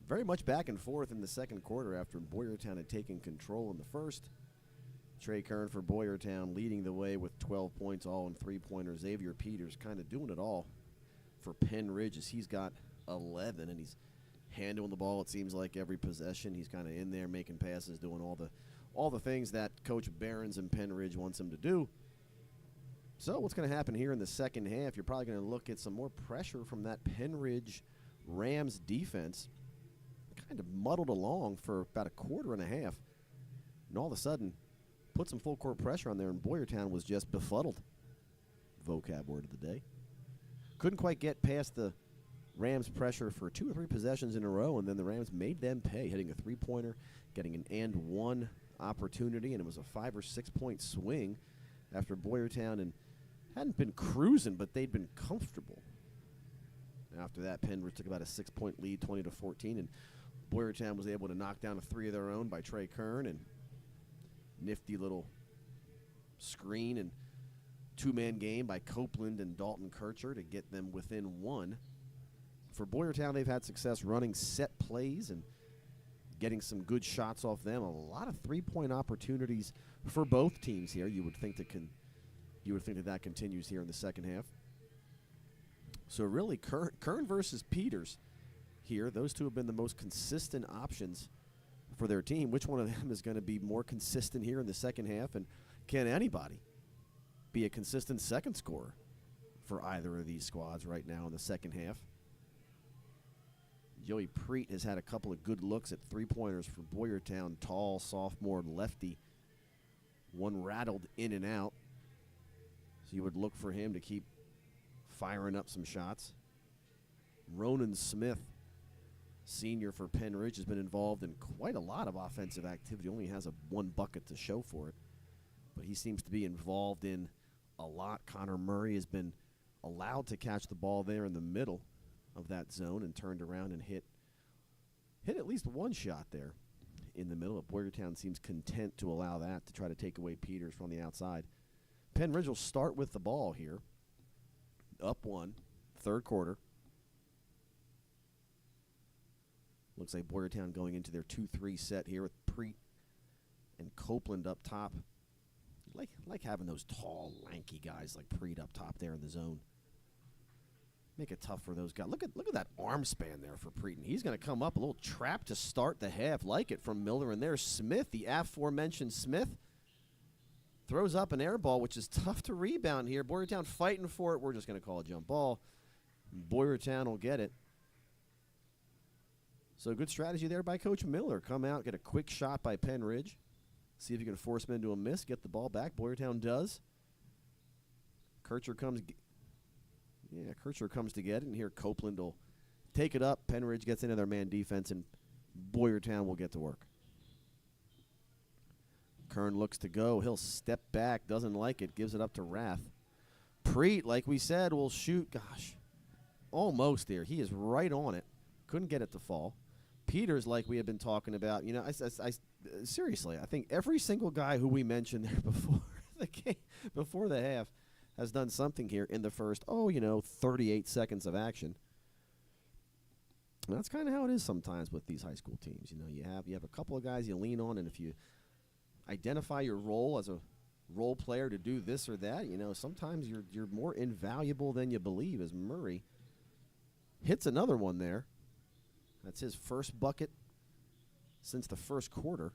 Very much back and forth in the second quarter after Boyertown had taken control in the first. Trey Kern for Boyertown leading the way with 12 points, all in three-pointers. Xavier Peters kind of doing it all for Pennridge as he's got 11, and he's handling the ball, it seems like, every possession. He's kind of in there making passes, doing all the things that Coach Behrens and Pennridge wants him to do. So what's going to happen here in the second half, you're probably going to look at some more pressure from that Pennridge Rams defense. Kind of muddled along for about a quarter and a half, and all of a sudden put some full court pressure on there, and Boyertown was just befuddled. Vocab word of the day. Couldn't quite get past the Rams pressure for 2 or 3 possessions in a row, and then the Rams made them pay, hitting a three-pointer, getting an and one opportunity, and it was a 5 or 6 point swing after Boyertown and hadn't been cruising, but they'd been comfortable. After that, Pennridge took about a 6 point lead, 20-14, and Boyertown was able to knock down a 3 of their own by Trey Kern, and nifty little screen and 2-man game by Copeland and Dalton Kircher to get them within 1. For Boyertown, they've had success running set plays and getting some good shots off them. A lot of three-point opportunities for both teams here. You would think that continues here in the second half. So really, Kern versus Peters here. Those two have been the most consistent options for their team. Which one of them is going to be more consistent here in the second half? And can anybody be a consistent second scorer for either of these squads right now in the second half? Joey Preet has had a couple of good looks at three-pointers for Boyertown. Tall, sophomore, lefty. One rattled in and out. So you would look for him to keep firing up some shots. Ronan Smith, senior for Pennridge, has been involved in quite a lot of offensive activity. Only has one bucket to show for it, but he seems to be involved in a lot. Connor Murray has been allowed to catch the ball there in the middle of that zone and turned around and hit at least one shot there in the middle. Boyertown seems content to allow that to try to take away Peters from the outside. Pennridge will start with the ball here. Up 1, third quarter. Looks like Boyertown going into their 2-3 set here with Preet and Copeland up top. Like having those tall, lanky guys like Preet up top there in the zone. Make it tough for those guys. Look at that arm span there for Preet. He's going to come up, a little trap to start the half. Like it from Miller. And there's Smith, the aforementioned Smith. Throws up an air ball, which is tough to rebound here. Boyertown fighting for it. We're just going to call a jump ball. Boyertown will get it. So good strategy there by Coach Miller. Come out, get a quick shot by Pennridge. See if you can force them into a miss. Get the ball back. Boyertown does. Kircher comes to get it, and here Copeland will take it up. Pennridge gets into their man defense, and Boyertown will get to work. Kern looks to go. He'll step back, doesn't like it, gives it up to Rath. Preet, like we said, will shoot. Gosh, almost there. He is right on it. Couldn't get it to fall. Peters, like we had been talking about, you know, I seriously, I think every single guy who we mentioned there before the game, before the half, has done something here in the first, 38 seconds of action. And that's kind of how it is sometimes with these high school teams. You know, you have a couple of guys you lean on, and if you identify your role as a role player to do this or that, sometimes you're more invaluable than you believe. As Murray hits another one there. That's his first bucket since the first quarter.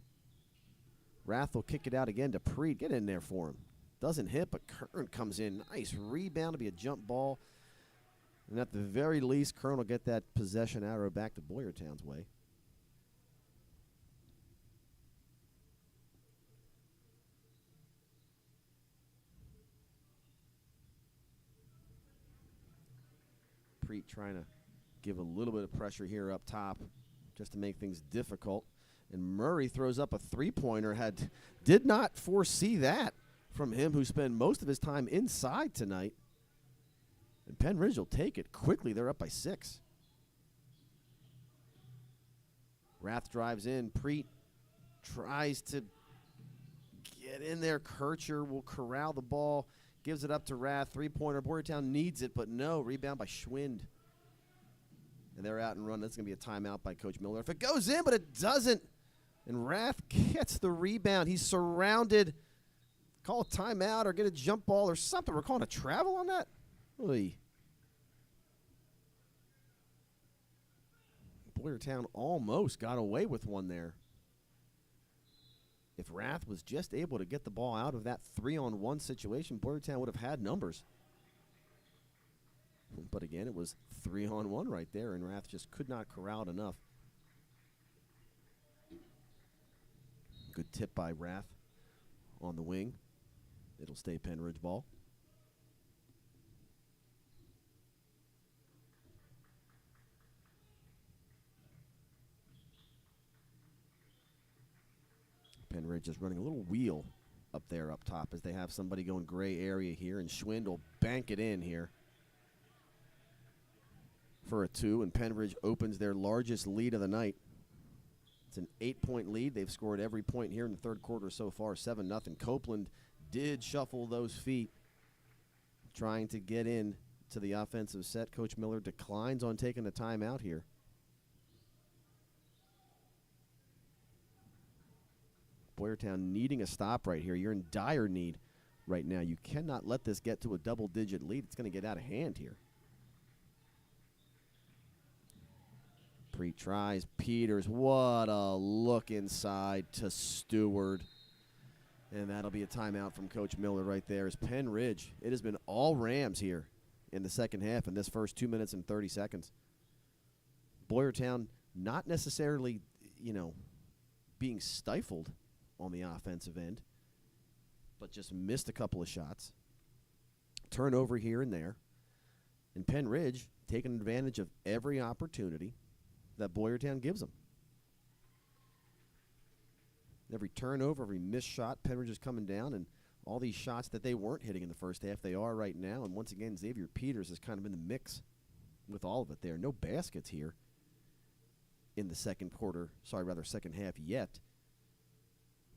Rath will kick it out again to Preet. Get in there for him. Doesn't hit, but Kern comes in. Nice rebound to be a jump ball. And at the very least, Kern will get that possession arrow back to Boyertown's way. Preet trying to give a little bit of pressure here up top just to make things difficult. And Murray throws up a three-pointer. Did not foresee that from him, who spent most of his time inside tonight. And Pennridge will take it quickly. They're up by 6. Rath drives in. Preet tries to get in there. Kircher will corral the ball, gives it up to Rath. Three-pointer. Boyertown needs it, but no. Rebound by Schwind. And they're out and run. That's going to be a timeout by Coach Miller. If it goes in, but it doesn't. And Rath gets the rebound. He's surrounded. Call a timeout or get a jump ball or something. We're calling a travel on that? Oy. Boyertown almost got away with one there. If Rath was just able to get the ball out of that 3-on-1 situation, Boyertown would have had numbers. But again, it was 3-on-1 right there, and Rath just could not corral it enough. Good tip by Rath on the wing. It'll stay Pennridge ball. Pennridge is running a little wheel up there up top as they have somebody going gray area here, and Schwind will bank it in here for a 2, and Pennridge opens their largest lead of the night. It's an 8-point lead. They've scored every point here in the third quarter so far, 7-0. Copeland did shuffle those feet, trying to get in to the offensive set. Coach Miller declines on taking a timeout here. Boyertown needing a stop right here. You're in dire need right now. You cannot let this get to a double-digit lead. It's going to get out of hand here. Preet tries. Peters, what a look inside to Stewart. And that'll be a timeout from Coach Miller right there. As Pennridge, it has been all Rams here in the second half in this first 2 minutes and 30 seconds. Boyertown not necessarily, being stifled on the offensive end, but just missed a couple of shots. Turnover here and there. And Pennridge taking advantage of every opportunity that Boyertown gives them. Every turnover, every missed shot, Pennridge is coming down, and all these shots that they weren't hitting in the first half, they are right now. And once again, Xavier Peters is kind of in the mix with all of it there. No baskets here in the second half yet.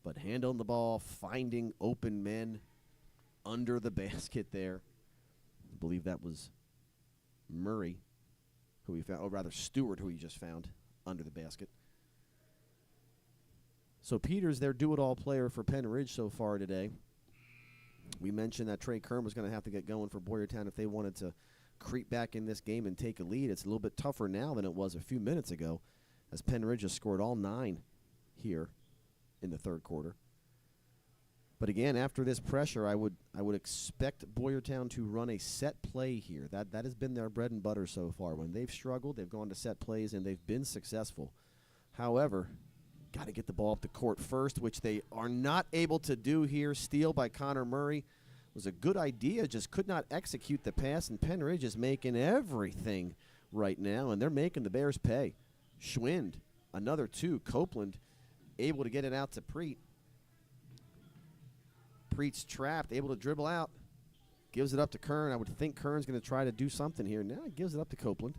But handling the ball, finding open men under the basket there. I believe that was Murray, who we found, Stewart, who he just found under the basket. So Peters, their do-it-all player for Pennridge so far today. We mentioned that Trey Kern was going to have to get going for Boyertown if they wanted to creep back in this game and take a lead. It's a little bit tougher now than it was a few minutes ago, as Pennridge has scored all 9 here in the third quarter. But again, after this pressure, I would expect Boyertown to run a set play here. That has been their bread and butter so far. When they've struggled, they've gone to set plays, and they've been successful. However, got to get the ball up the court first, which they are not able to do here. Steal by Connor Murray was a good idea, just could not execute the pass, and Pennridge is making everything right now, and they're making the Bears pay. Schwind, another 2. Copeland able to get it out to Preet. Preet's trapped, able to dribble out. Gives it up to Kern. I would think Kern's going to try to do something here. Now he gives it up to Copeland.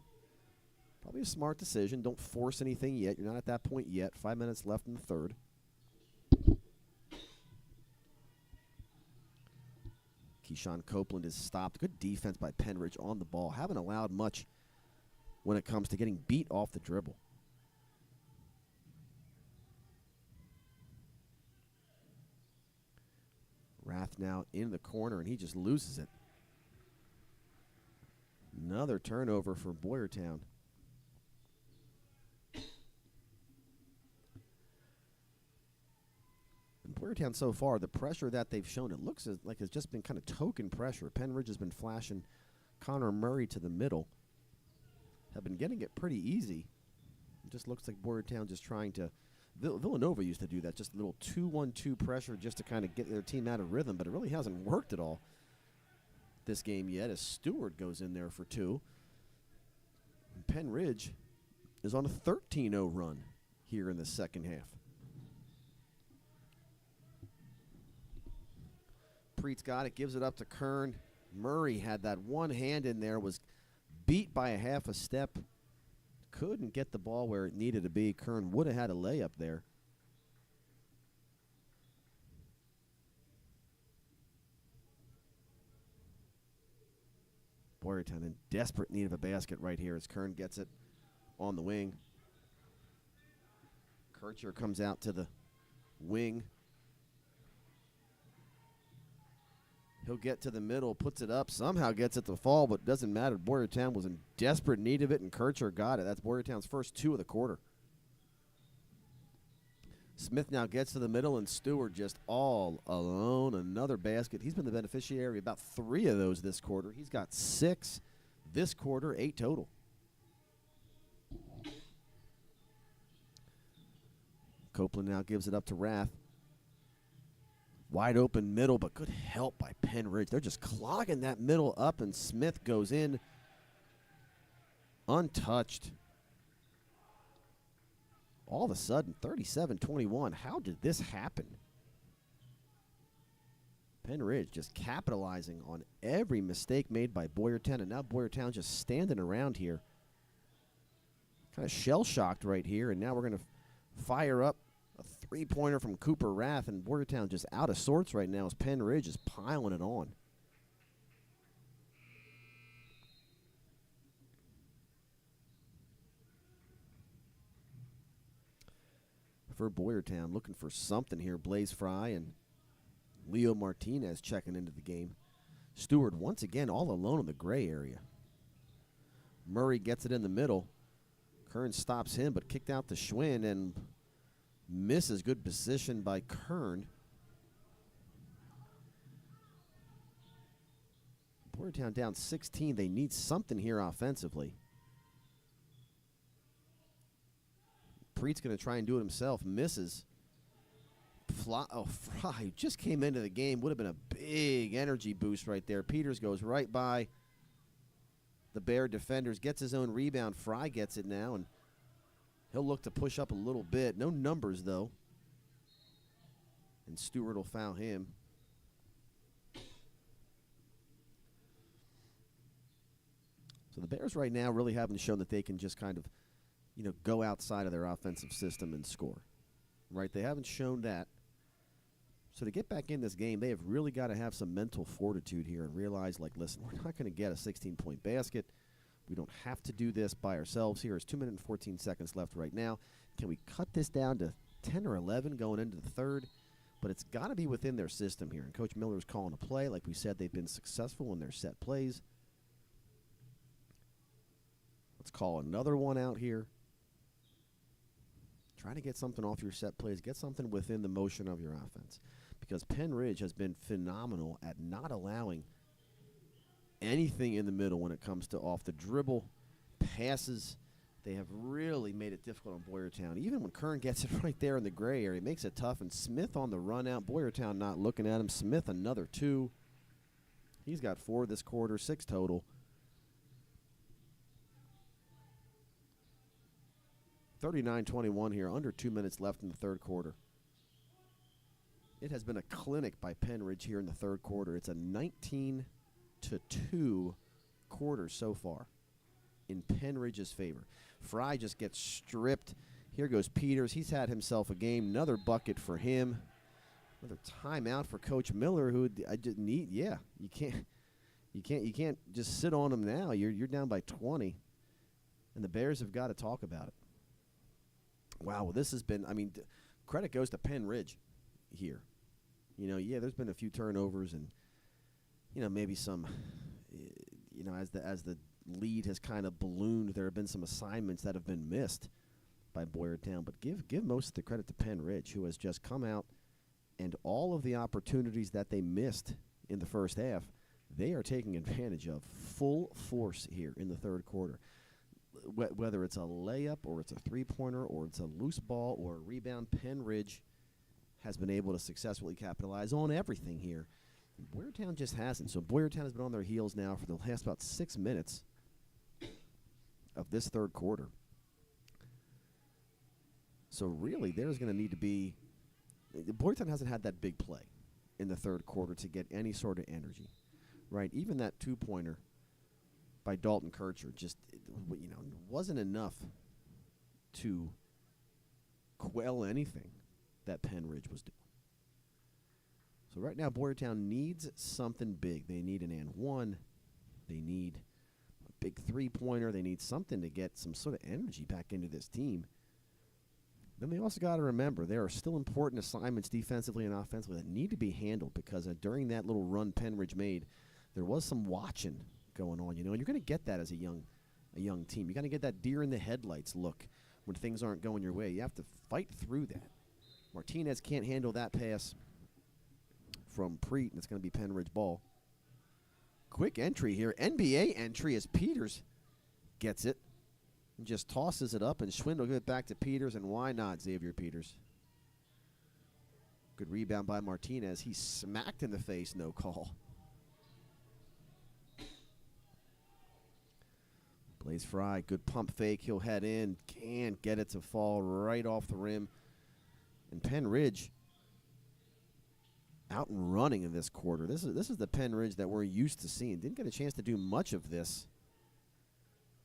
Probably a smart decision. Don't force anything yet. You're not at that point yet. 5 minutes left in the third. Keyshawn Copeland is stopped. Good defense by Pennridge on the ball. Haven't allowed much when it comes to getting beat off the dribble. Rath now in the corner, and he just loses it. Another turnover for Boyertown. And Boyertown so far, the pressure that they've shown, it looks like it's just been kind of token pressure. Pennridge has been flashing Connor Murray to the middle. Have been getting it pretty easy. It just looks like Boyertown just trying to Villanova used to do that, just a little 2-1-2 pressure just to kind of get their team out of rhythm, but it really hasn't worked at all this game yet as Stewart goes in there for 2. And Pennridge is on a 13-0 run here in the second half. Preet's got it, gives it up to Kern. Murray had that one hand in there, was beat by a half a step. Couldn't get the ball where it needed to be. Kern would have had a layup there. Boyertown in desperate need of a basket right here as Kern gets it on the wing. Kircher comes out to the wing. He'll get to the middle, puts it up, somehow gets it to fall, but doesn't matter. Boyertown was in desperate need of it, and Kircher got it. That's Boyertown's first 2 of the quarter. Smith now gets to the middle, and Stewart just all alone. Another basket. He's been the beneficiary of about 3 of those this quarter. He's got 6 this quarter, 8 total. Copeland now gives it up to Rath. Wide open middle, but good help by Pennridge. They're just clogging that middle up, and Smith goes in untouched. All of a sudden, 37-21. How did this happen? Pennridge just capitalizing on every mistake made by Boyertown, and now Boyertown just standing around here. Kind of shell-shocked right here, and now we're going to fire up a 3-pointer from Cooper Rath, and Boyertown just out of sorts right now as Pennridge is piling it on. For Boyertown, looking for something here. Blaze Fry and Leo Martinez checking into the game. Stewart once again all alone in the gray area. Murray gets it in the middle. Kern stops him, but kicked out to Schwinn and misses. Good position by Kern. Boyertown down 16. They need something here offensively. Preet's going to try and do it himself. Misses. Fry just came into the game. Would have been a big energy boost right there. Peters goes right by the Bear defenders. Gets his own rebound. Fry gets it now, and he'll look to push up a little bit. No numbers, though. And Stewart will foul him. So the Bears right now really haven't shown that they can just kind of, go outside of their offensive system and score. Right? They haven't shown that. So to get back in this game, they have really got to have some mental fortitude here and realize, listen, we're not going to get a 16-point basket. We don't have to do this by ourselves here. It's 2 minutes and 14 seconds left right now. Can we cut this down to 10 or 11 going into the third? But it's got to be within their system here. And Coach Miller is calling a play. Like we said, they've been successful in their set plays. Let's call another one out here. Try to get something off your set plays. Get something within the motion of your offense. Because Pennridge has been phenomenal at not allowing anything in the middle when it comes to off the dribble, passes. They have really made it difficult on Boyertown. Even when Kern gets it right there in the gray area, it makes it tough. And Smith on the run out. Boyertown not looking at him. Smith another 2. He's got 4 this quarter, 6 total. 39-21 here, under 2 minutes left in the third quarter. It has been a clinic by Pennridge here in the third quarter. It's a 19-2 quarter so far in Pennridge's favor. Fry just gets stripped. Here goes Peters. He's had himself a game. Another bucket for him. Another timeout for Coach Miller, who I just need. Yeah, you can't just sit on him now. You're down by 20, and the Bears have got to talk about it. Wow, well, this has been, credit goes to Pennridge here. There's been a few turnovers and, maybe some, as the lead has kind of ballooned, there have been some assignments that have been missed by Boyertown. But give most of the credit to Pennridge, who has just come out, and all of the opportunities that they missed in the first half, they are taking advantage of full force here in the third quarter. Whether it's a layup or it's a three-pointer or it's a loose ball or a rebound, Pennridge has been able to successfully capitalize on everything here. Boyertown just hasn't. So Boyertown has been on their heels now for the last about 6 minutes of this third quarter. So really, there's going to need to be – Boyertown hasn't had that big play in the third quarter to get any sort of energy, right? Even that two-pointer by Dalton Kircher just, wasn't enough to quell anything that Pennridge was doing. So right now, Boyertown needs something big. They need an and one. They need big three-pointer. They need something to get some sort of energy back into this team. Then they also got to remember there are still important assignments defensively and offensively that need to be handled because during that little run Pennridge made, there was some watching going on, and you're going to get that as a young team. You got to get that deer in the headlights look when things aren't going your way. You have to fight through that. Martinez can't handle that pass from Preet, and it's going to be Pennridge ball. Quick entry here, NBA entry as Peters gets it. And just tosses it up, and Schwind will give it back to Peters, and why not Xavier Peters? Good rebound by Martinez. He's smacked in the face, no call. Blaze Fry, good pump fake. He'll head in, can't get it to fall right off the rim. And Pennridge out and running in this quarter. This is the Pennridge that we're used to seeing. Didn't get a chance to do much of this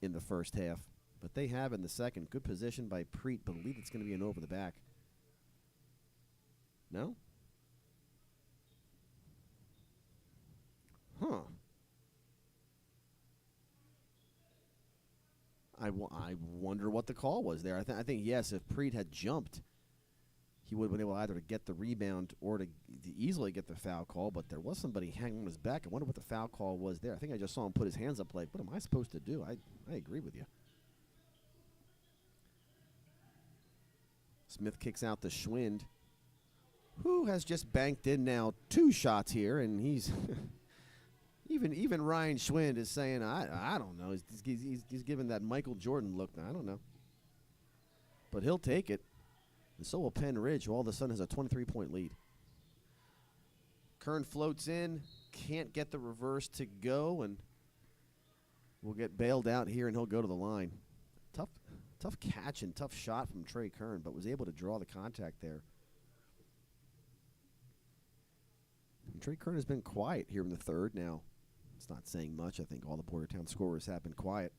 in the first half. But they have in the second. Good position by Preet. Believe it's going to be an over the back. No? Huh. I wonder what the call was there. I think, yes, if Preet had jumped, he would have been able either to get the rebound or to easily get the foul call, but there was somebody hanging on his back. I wonder what the foul call was there. I think I just saw him put his hands up like, what am I supposed to do? I agree with you. Smith kicks out to Schwind, who has just banked in now 2 shots here, and he's even Ryan Schwind is saying, I don't know. He's giving that Michael Jordan look. I don't know. But he'll take it. And so will Pennridge, who all of a sudden has a 23-point lead. Kern floats in, can't get the reverse to go, and will get bailed out here, and he'll go to the line. Tough catch and tough shot from Trey Kern, but was able to draw the contact there. And Trey Kern has been quiet here in the third. Now, it's not saying much. I think all the Boyertown scorers have been quiet.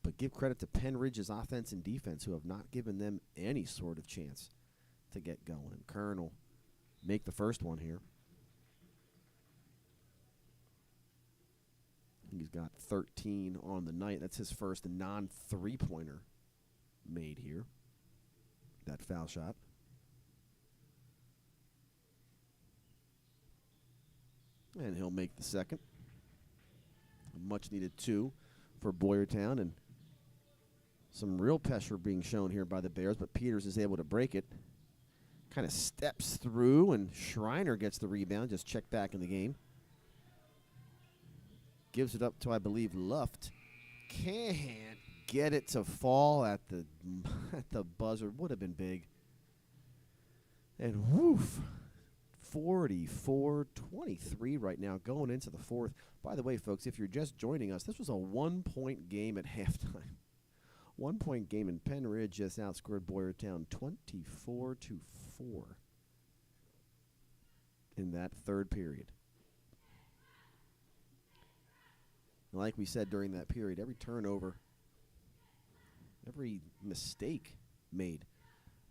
But give credit to Pennridge's offense and defense, who have not given them any sort of chance to get going. And Kern will make the first one here. He's got 13 on the night. That's his first non-three-pointer made here. That foul shot. And he'll make the second. A much-needed 2 for Boyertown. And some real pressure being shown here by the Bears, but Peters is able to break it. Kind of steps through, and Schreiner gets the rebound. Just checked back in the game. Gives it up to, I believe, Luft. Can't get it to fall at the buzzer. Would have been big. And woof. 44-23 right now going into the fourth. By the way, folks, if you're just joining us, this was a 1-point game at halftime. 1-point game, and Pennridge just outscored Boyertown 24-4 in that third period. Like we said during that period, every turnover, every mistake made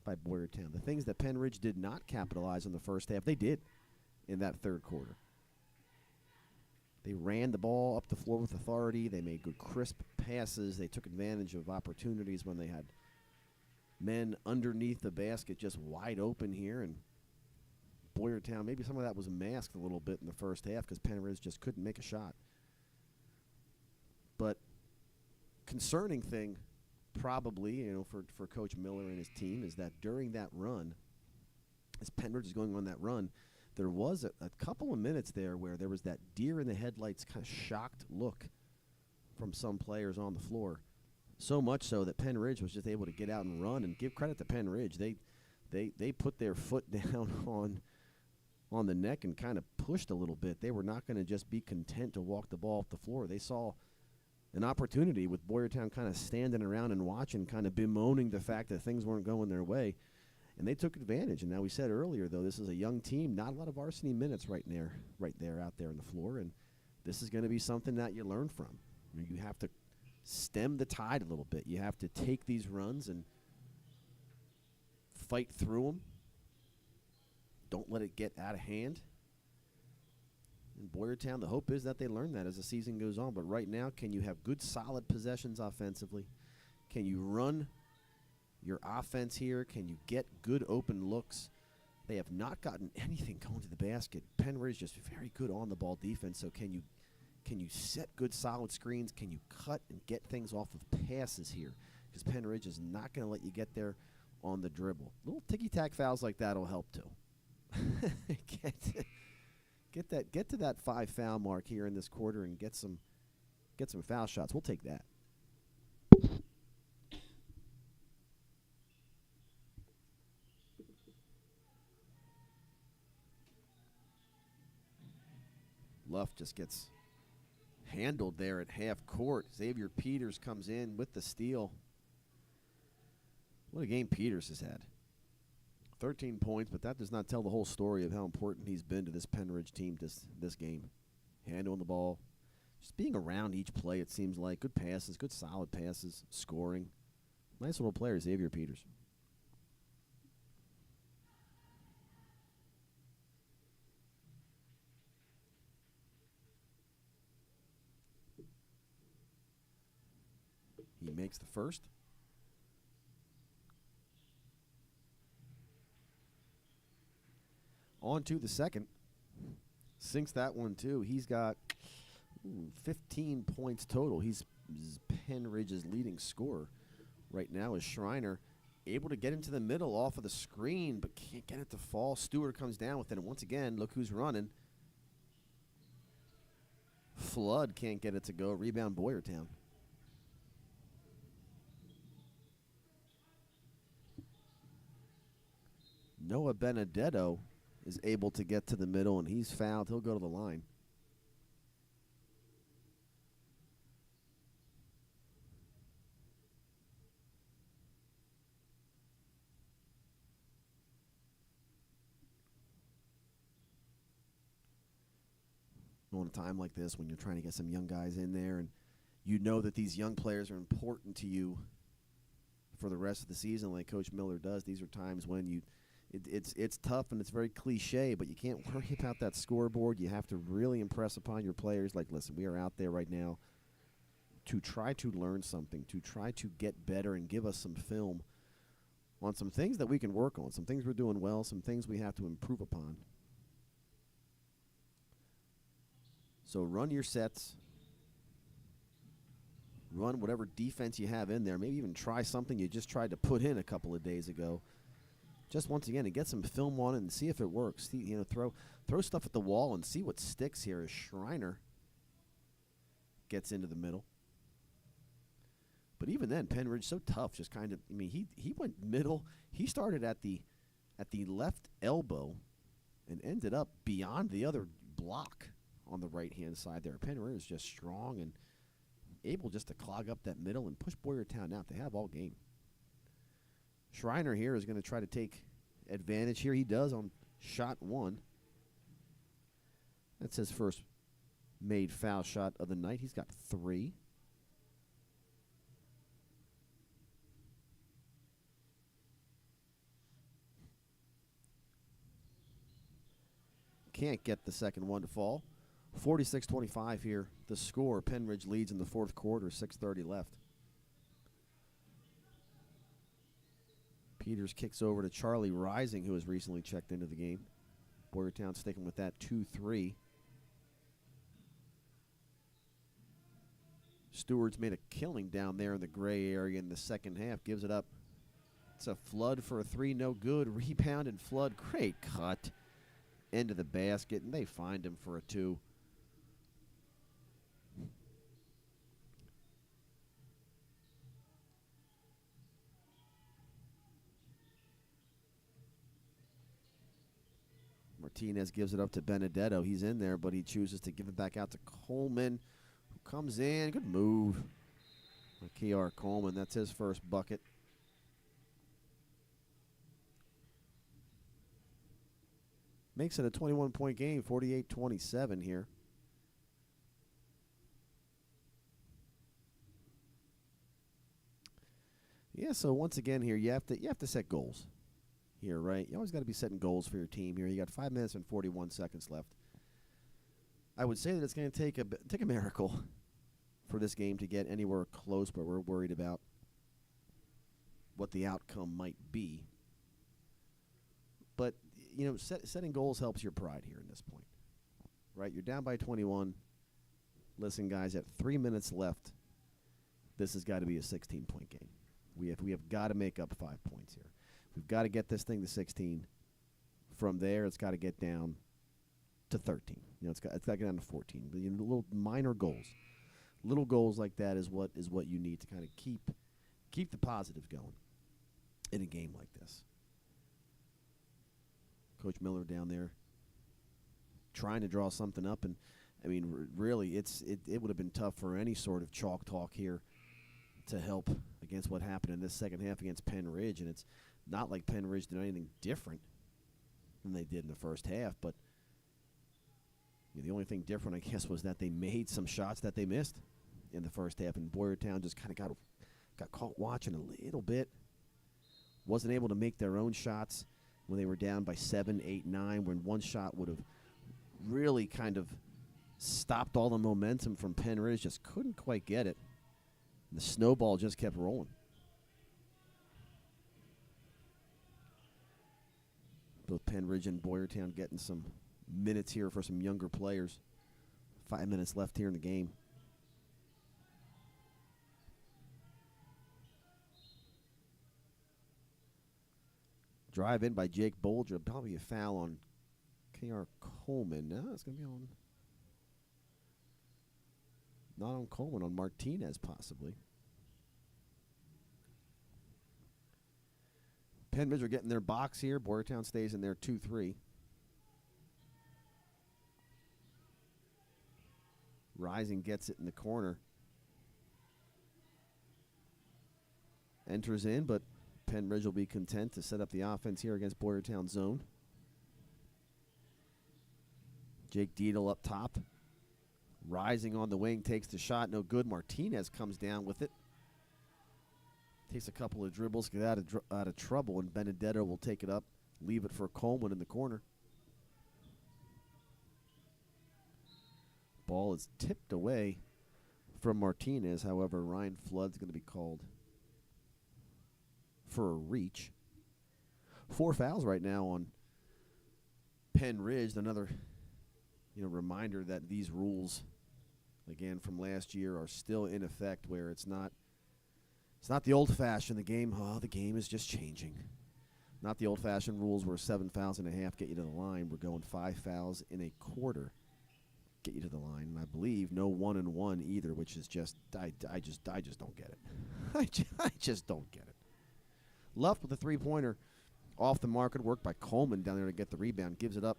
by Boyertown, the things that Pennridge did not capitalize on the first half, they did in that third quarter. They ran the ball up the floor with authority. They made good, crisp passes. They took advantage of opportunities when they had men underneath the basket just wide open here. And Boyertown, maybe some of that was masked a little bit in the first half because Pennridge just couldn't make a shot. But concerning thing probably, for Coach Miller and his team is that during that run, as Pennridge is going on that run, there was a couple of minutes there where there was that deer in the headlights kind of shocked look from some players on the floor. So much so that Pennridge was just able to get out and run, and give credit to Pennridge. They put their foot down on the neck and kind of pushed a little bit. They were not going to just be content to walk the ball off the floor. They saw an opportunity with Boyertown kind of standing around and watching, kind of bemoaning the fact that things weren't going their way. And they took advantage. And now we said earlier, though, this is a young team, not a lot of varsity minutes right there out there on the floor. And this is going to be something that you learn from. You have to stem the tide a little bit. You have to take these runs and fight through them. Don't let it get out of hand. In Boyertown, the hope is that they learn that as the season goes on. But right now, can you have good, solid possessions offensively? Can you run your offense here? Can you get good open looks? They have not gotten anything going to the basket. Pennridge just very good on the ball defense. So can you set good solid screens? Can you cut and get things off of passes here? Because Pennridge is not going to let you get there on the dribble. Little ticky-tack fouls like that will help too. Get to that 5 foul mark here in this quarter and get some foul shots. We'll take that. Luff just gets handled there at half court. Xavier Peters comes in with the steal. What a game Peters has had. 13 points, but that does not tell the whole story of how important he's been to this Pennridge team this game. Handling the ball, just being around each play, it seems like. Good passes, good solid passes, scoring. Nice little player, Xavier Peters. He makes the first. On to the second. Sinks that one too. He's got 15 points total. He's Pennridge's leading scorer right now. Is Schreiner able to get into the middle off of the screen, but can't get it to fall. Stewart comes down with it, and once again, look who's running. Flood can't get it to go. Rebound Boyertown. Noah Benedetto is able to get to the middle, and he's fouled. He'll go to the line. On a time like this, when you're trying to get some young guys in there, and you know that these young players are important to you for the rest of the season, like Coach Miller does, these are times when it's tough and it's very cliche, but you can't worry about that scoreboard. You have to really impress upon your players, like, listen, we are out there right now to try to learn something, to try to get better and give us some film on some things that we can work on, some things we're doing well, some things we have to improve upon. So run your sets. Run whatever defense you have in there. Maybe even try something you just tried to put in a couple of days ago. Just once again, to get some film on it and see if it works. See, throw stuff at the wall and see what sticks here as Schreiner gets into the middle. But even then, Pennridge so tough, just kind of. I mean, he went middle. He started at the left elbow and ended up beyond the other block on the right-hand side there. Pennridge is just strong and able just to clog up that middle and push Boyertown out. They have all game. Schreiner here is going to try to take advantage here. He does on shot 1. That's his first made foul shot of the night. He's got 3. Can't get the second one to fall. 46-25 here. The score. Pennridge leads in the fourth quarter. 6:30 left. Peters kicks over to Charlie Rising, who has recently checked into the game. Boyertown sticking with that 2-3. Stewart's made a killing down there in the gray area in the second half. Gives it up. It's a Flood for a 3. No good. Rebound and Flood. Great cut into the basket, and they find him for a 2. Martinez gives it up to Benedetto. He's in there, but he chooses to give it back out to Coleman, who comes in. Good move. Kiar Coleman, that's his first bucket. Makes it a 21-point game, 48-27 here. Yeah, so once again here, you have to set goals here, right? You always got to be setting goals for your team here. You got 5 minutes and 41 seconds left. I would say that it's going to take a miracle for this game to get anywhere close, but we're worried about what the outcome might be. But, setting goals helps your pride here in this point, right? You're down by 21. Listen, guys, at 3 minutes left, this has got to be a 16-point game. We have got to make up 5 points here. We've got to get this thing to 16. From there, it's got to get down to 13. It's got to get down to 14. But, little minor goals, little goals like that is what you need to kind of keep the positive going in a game like this. Coach Miller down there trying to draw something up, and really, it would have been tough for any sort of chalk talk here to help against what happened in this second half against Pennridge, and it's not like Pennridge did anything different than they did in the first half, but the only thing different, I guess, was that they made some shots that they missed in the first half, and Boyertown just kind of got caught watching a little bit, wasn't able to make their own shots when they were down by 7, 8, 9, when one shot would have really kind of stopped all the momentum from Pennridge, just couldn't quite get it. The snowball just kept rolling. Both Pennridge and Boyertown getting some minutes here for some younger players. 5 minutes left here in the game. Drive in by Jake Bolger. Probably a foul on K.R. Coleman. No, it's going to be on. Not on Coleman, on Martinez possibly. Pennridge are getting their box here. Boyertown stays in their 2-3. Rising gets it in the corner. Enters in, but Pennridge will be content to set up the offense here against Boyertown zone. Jake Dietl up top. Rising on the wing, takes the shot, no good. Martinez comes down with it. Takes a couple of dribbles, get out of trouble, and Benedetto will take it up, leave it for Coleman in the corner. Ball is tipped away from Martinez. However, Ryan Flood's going to be called for a reach. 4 fouls right now on Pennridge. Another reminder that these rules, again from last year, are still in effect, where it's not the old-fashioned, the game is just changing. Not the old-fashioned rules where 7 fouls and a half get you to the line. We're going 5 fouls in a quarter get you to the line. And I believe no 1-and-1 either, which is just, I just don't get it. I just don't get it. Luft with a 3-pointer off the mark. Good work by Coleman down there to get the rebound. Gives it up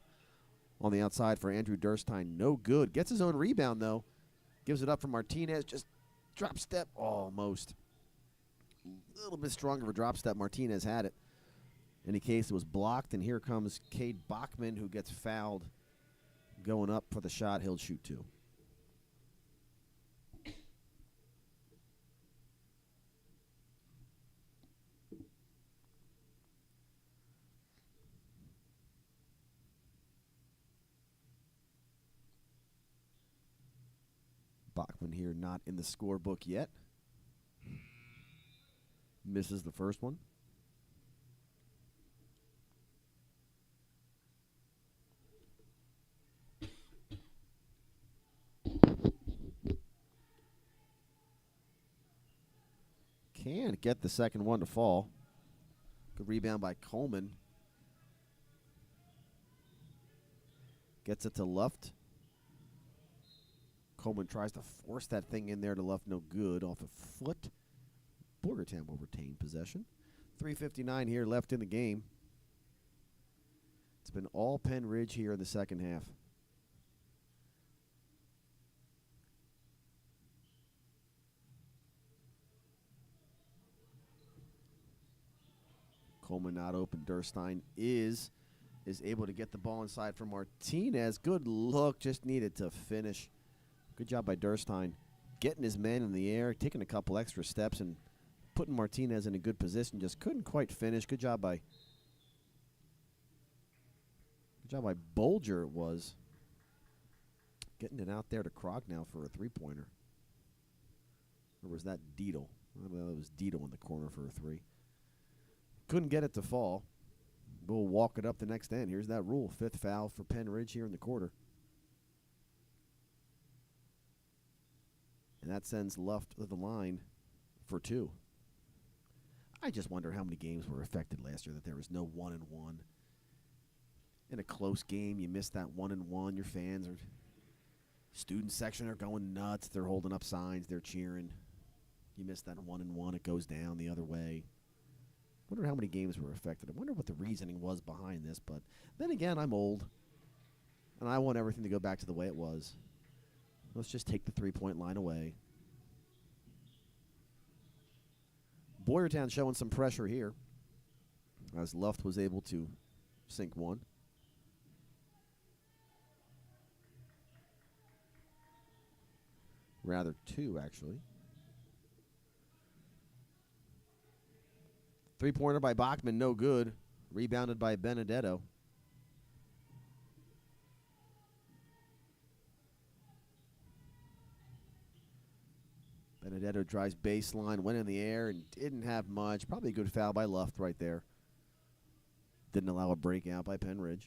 on the outside for Andrew Durstein. No good. Gets his own rebound, though. Gives it up for Martinez. Just drop step almost. A little bit stronger of a drop step. Martinez had it. In any case, it was blocked, and here comes Cade Bachman, who gets fouled. Going up for the shot. He'll shoot 2. Bachman here not in the scorebook yet. Misses the first one. Can't get the second one to fall. Good rebound by Coleman. Gets it to Luft. Coleman tries to force that thing in there to Luft. No good. Off a foot. Boyertown will retain possession. 3:59 here left in the game. It's been all Pennridge here in the second half. Coleman not open. Durstein is able to get the ball inside for Martinez. Good look. Just needed to finish. Good job by Durstein. Getting his man in the air, taking a couple extra steps, and putting Martinez in a good position. Just couldn't quite finish. Good job by Bolger, it was. Getting it out there to Krog now for a three-pointer. Or was that Deedle? Well, it was Deedle in the corner for a three. Couldn't get it to fall. We'll walk it up the next end. Here's that rule. 5th foul for Pennridge here in the quarter. And that sends Luft to the line for 2. I just wonder how many games were affected last year that there was no 1-1. In a close game, you missed that 1-1. Your fans or student section are going nuts. They're holding up signs. They're cheering. You missed that 1-1. It goes down the other way. Wonder how many games were affected. I wonder what the reasoning was behind this. But then again, I'm old, and I want everything to go back to the way it was. Let's just take the three-point line away. Boyertown showing some pressure here, as Luft was able to sink one. Rather, 2, actually. Three-pointer by Bachman, no good. Rebounded by Benedetto. Benedetto drives baseline, went in the air, and didn't have much. Probably a good foul by Luft right there. Didn't allow a breakout by Pennridge.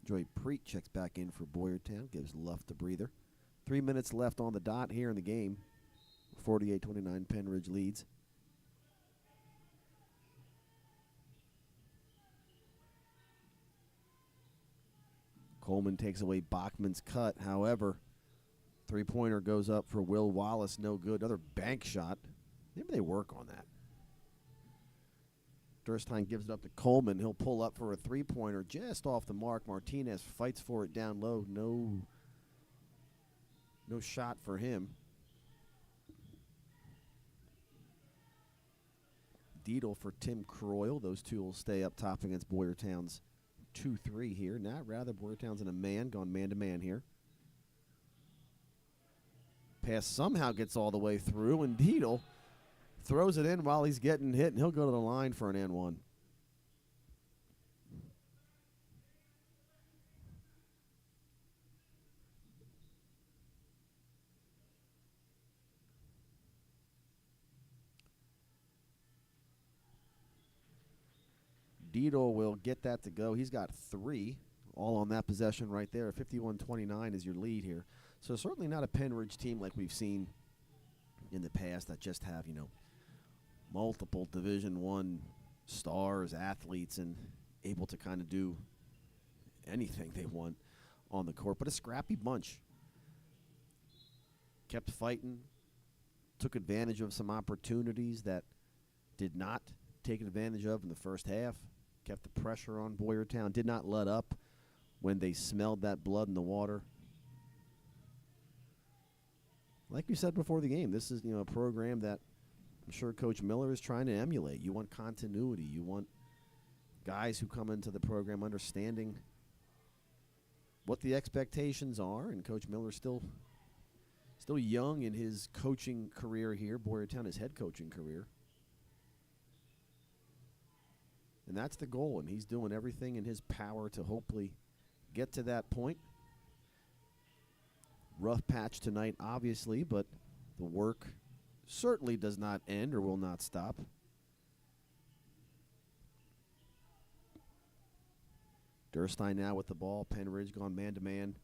Joy Preet checks back in for Boyertown, gives Luft a breather. 3 minutes left on the dot here in the game. 48-29, Pennridge leads. Coleman takes away Bachman's cut. However, three-pointer goes up for Will Wallace, no good. Another bank shot. Maybe they work on that. Durstein gives it up to Coleman. He'll pull up for a three-pointer just off the mark. Martinez fights for it down low. No shot for him. Deedle for Tim Croyle. Those two will stay up top against Boyertown's 2-3 here. Not rather, Boyertown's in a man, gone man-to-man here. Pass somehow gets all the way through, and Deedle throws it in while he's getting hit, and he'll go to the line for an and one. Deedle will get that to go. He's got 3 all on that possession right there. 51-29 is your lead here. So certainly not a Pennridge team like we've seen in the past that just have, multiple Division I stars, athletes, and able to kind of do anything they want on the court. But a scrappy bunch. Kept fighting, took advantage of some opportunities that did not take advantage of in the first half. Kept the pressure on Boyertown, did not let up when they smelled that blood in the water. Like you said before the game, this is a program that I'm sure Coach Miller is trying to emulate. You want continuity. You want guys who come into the program understanding what the expectations are, and Coach Miller's still young in his coaching career here. Boyertown, his head coaching career. And that's the goal, and he's doing everything in his power to hopefully get to that point. Rough patch tonight, obviously, but the work certainly does not end or will not stop. Durstein now with the ball. Pennridge gone man-to-man.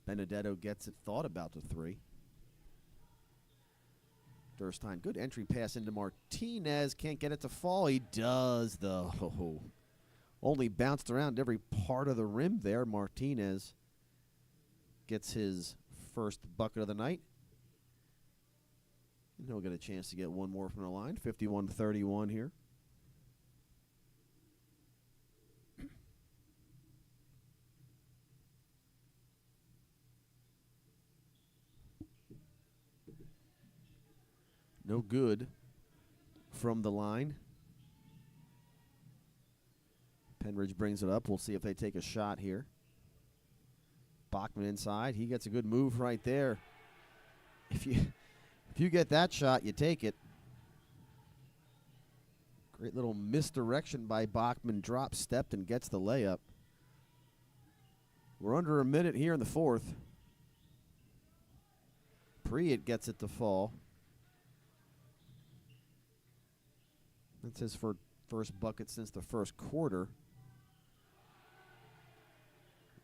Benedetto gets it, thought about the 3. Durstein, good entry pass into Martinez. Can't get it to fall. He does, though. Only bounced around every part of the rim there. Martinez gets his first bucket of the night. And he'll get a chance to get one more from the line. 51-31 here. No good from the line. Pennridge brings it up. We'll see if they take a shot here. Bachman inside. He gets a good move right there. If you get that shot, you take it. Great little misdirection by Bachman. Drop stepped and gets the layup. We're under a minute here in the fourth. Priet gets it to fall. That's his first bucket since the first quarter.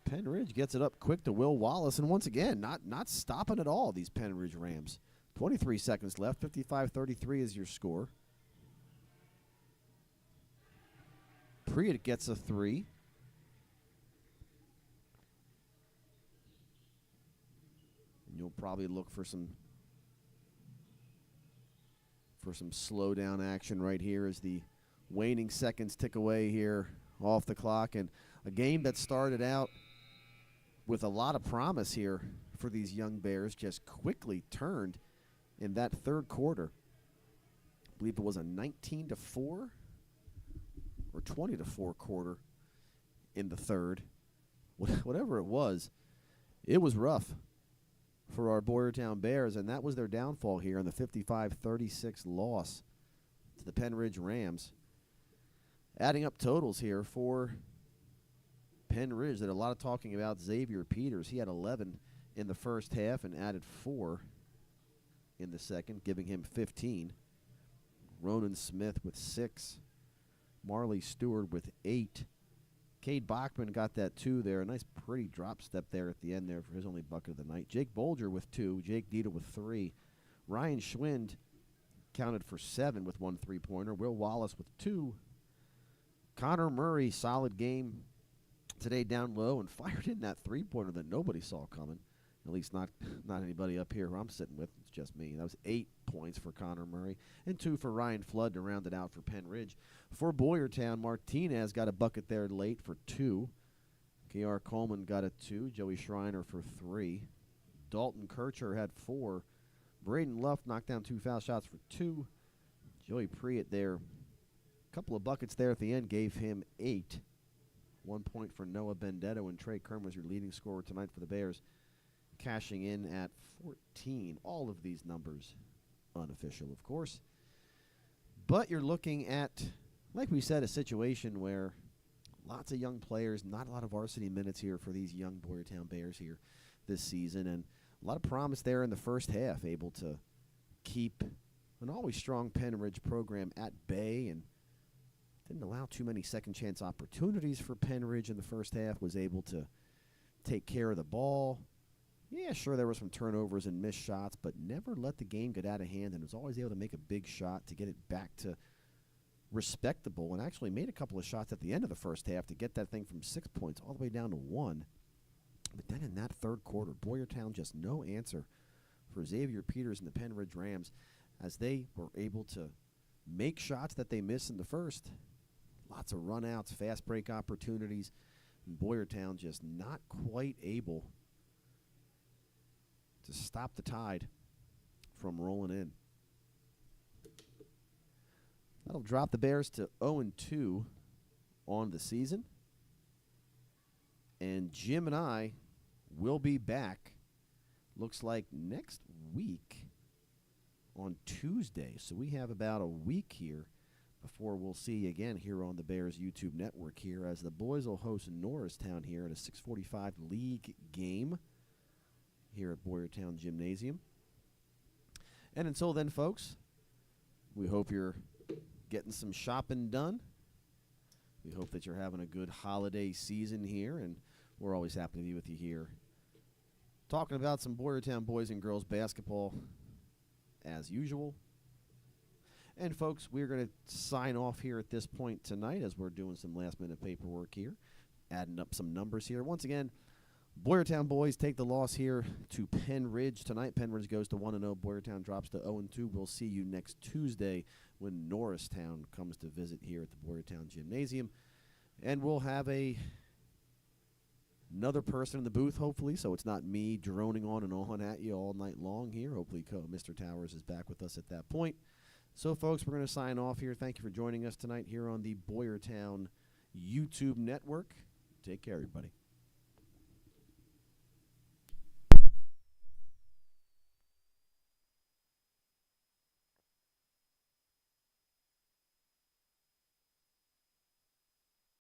Pennridge gets it up quick to Will Wallace, and once again, not stopping at all, these Pennridge Rams. 23 seconds left, 55-33 is your score. Priet gets a three. And you'll probably look for some slow down action right here as the waning seconds tick away here off the clock. And a game that started out with a lot of promise here for these young Bears just quickly turned in that third quarter. I believe it was a 19-4 or 20-4 quarter in the third. Whatever it was rough for our Boyertown Bears, and that was their downfall here in the 55-36 loss to the Pennridge Rams. Adding up totals here for Pennridge, that a lot of talking about Xavier Peters. He had 11 in the first half and added 4 in the second, giving him 15. Ronan Smith with 6. Marley Stewart with 8. Cade Bachman got that 2 there. A nice pretty drop step there at the end there for his only bucket of the night. Jake Bolger with 2. Jake Dita with 3. Ryan Schwind counted for 7 with 1 3-pointer. Will Wallace with 2. Connor Murray, solid game today down low and fired in that 3-pointer that nobody saw coming. At least not anybody up here who I'm sitting with. It's just me. That was 8 points for Connor Murray and 2 for Ryan Flood to round it out for Pennridge. For Boyertown, Martinez got a bucket there late for 2. K.R. Coleman got a 2. Joey Schreiner for 3. Dalton Kircher had 4. Braden Luff knocked down 2 foul shots for 2. Joey Priet there. A couple of buckets there at the end gave him 8. 1 point for Noah Bendetto, and Trey Kern was your leading scorer tonight for the Bears, cashing in at 14. All of these numbers unofficial, of course. But you're looking at, like we said, a situation where lots of young players, not a lot of varsity minutes here for these young Boyertown Bears here this season, and a lot of promise there in the first half, able to keep an always strong Pennridge program at bay and didn't allow too many second chance opportunities for Pennridge in the first half, was able to take care of the ball. Yeah, sure, there were some turnovers and missed shots, but never let the game get out of hand, and was always able to make a big shot to get it back to respectable, and actually made a couple of shots at the end of the first half to get that thing from 6 points all the way down to 1. But then in that third quarter, Boyertown just no answer for Xavier Peters and the Pennridge Rams, as they were able to make shots that they missed in the first. Lots of runouts, fast break opportunities, and Boyertown just not quite able to stop the tide from rolling in. That'll drop the Bears to 0-2 on the season. And Jim and I will be back, looks like next week on Tuesday. So we have about a week here before we'll see you again here on the Bears YouTube network here, as the boys will host Norristown here at a 6:45 league game here at Boyertown Gymnasium. And until then, folks, we hope you're getting some shopping done. We hope that you're having a good holiday season here, and we're always happy to be with you here, talking about some Boyertown boys and girls basketball as usual. And, folks, we're going to sign off here at this point tonight as we're doing some last-minute paperwork here, adding up some numbers here. Once again, Boyertown boys take the loss here to Pennridge tonight. Pennridge goes to 1-0. Boyertown drops to 0-2. We'll see you next Tuesday when Norristown comes to visit here at the Boyertown Gymnasium. And we'll have another person in the booth, hopefully, so it's not me droning on and on at you all night long here. Hopefully, Mr. Towers is back with us at that point. So, folks, we're going to sign off here. Thank you for joining us tonight here on the Boyertown YouTube network. Take care, everybody.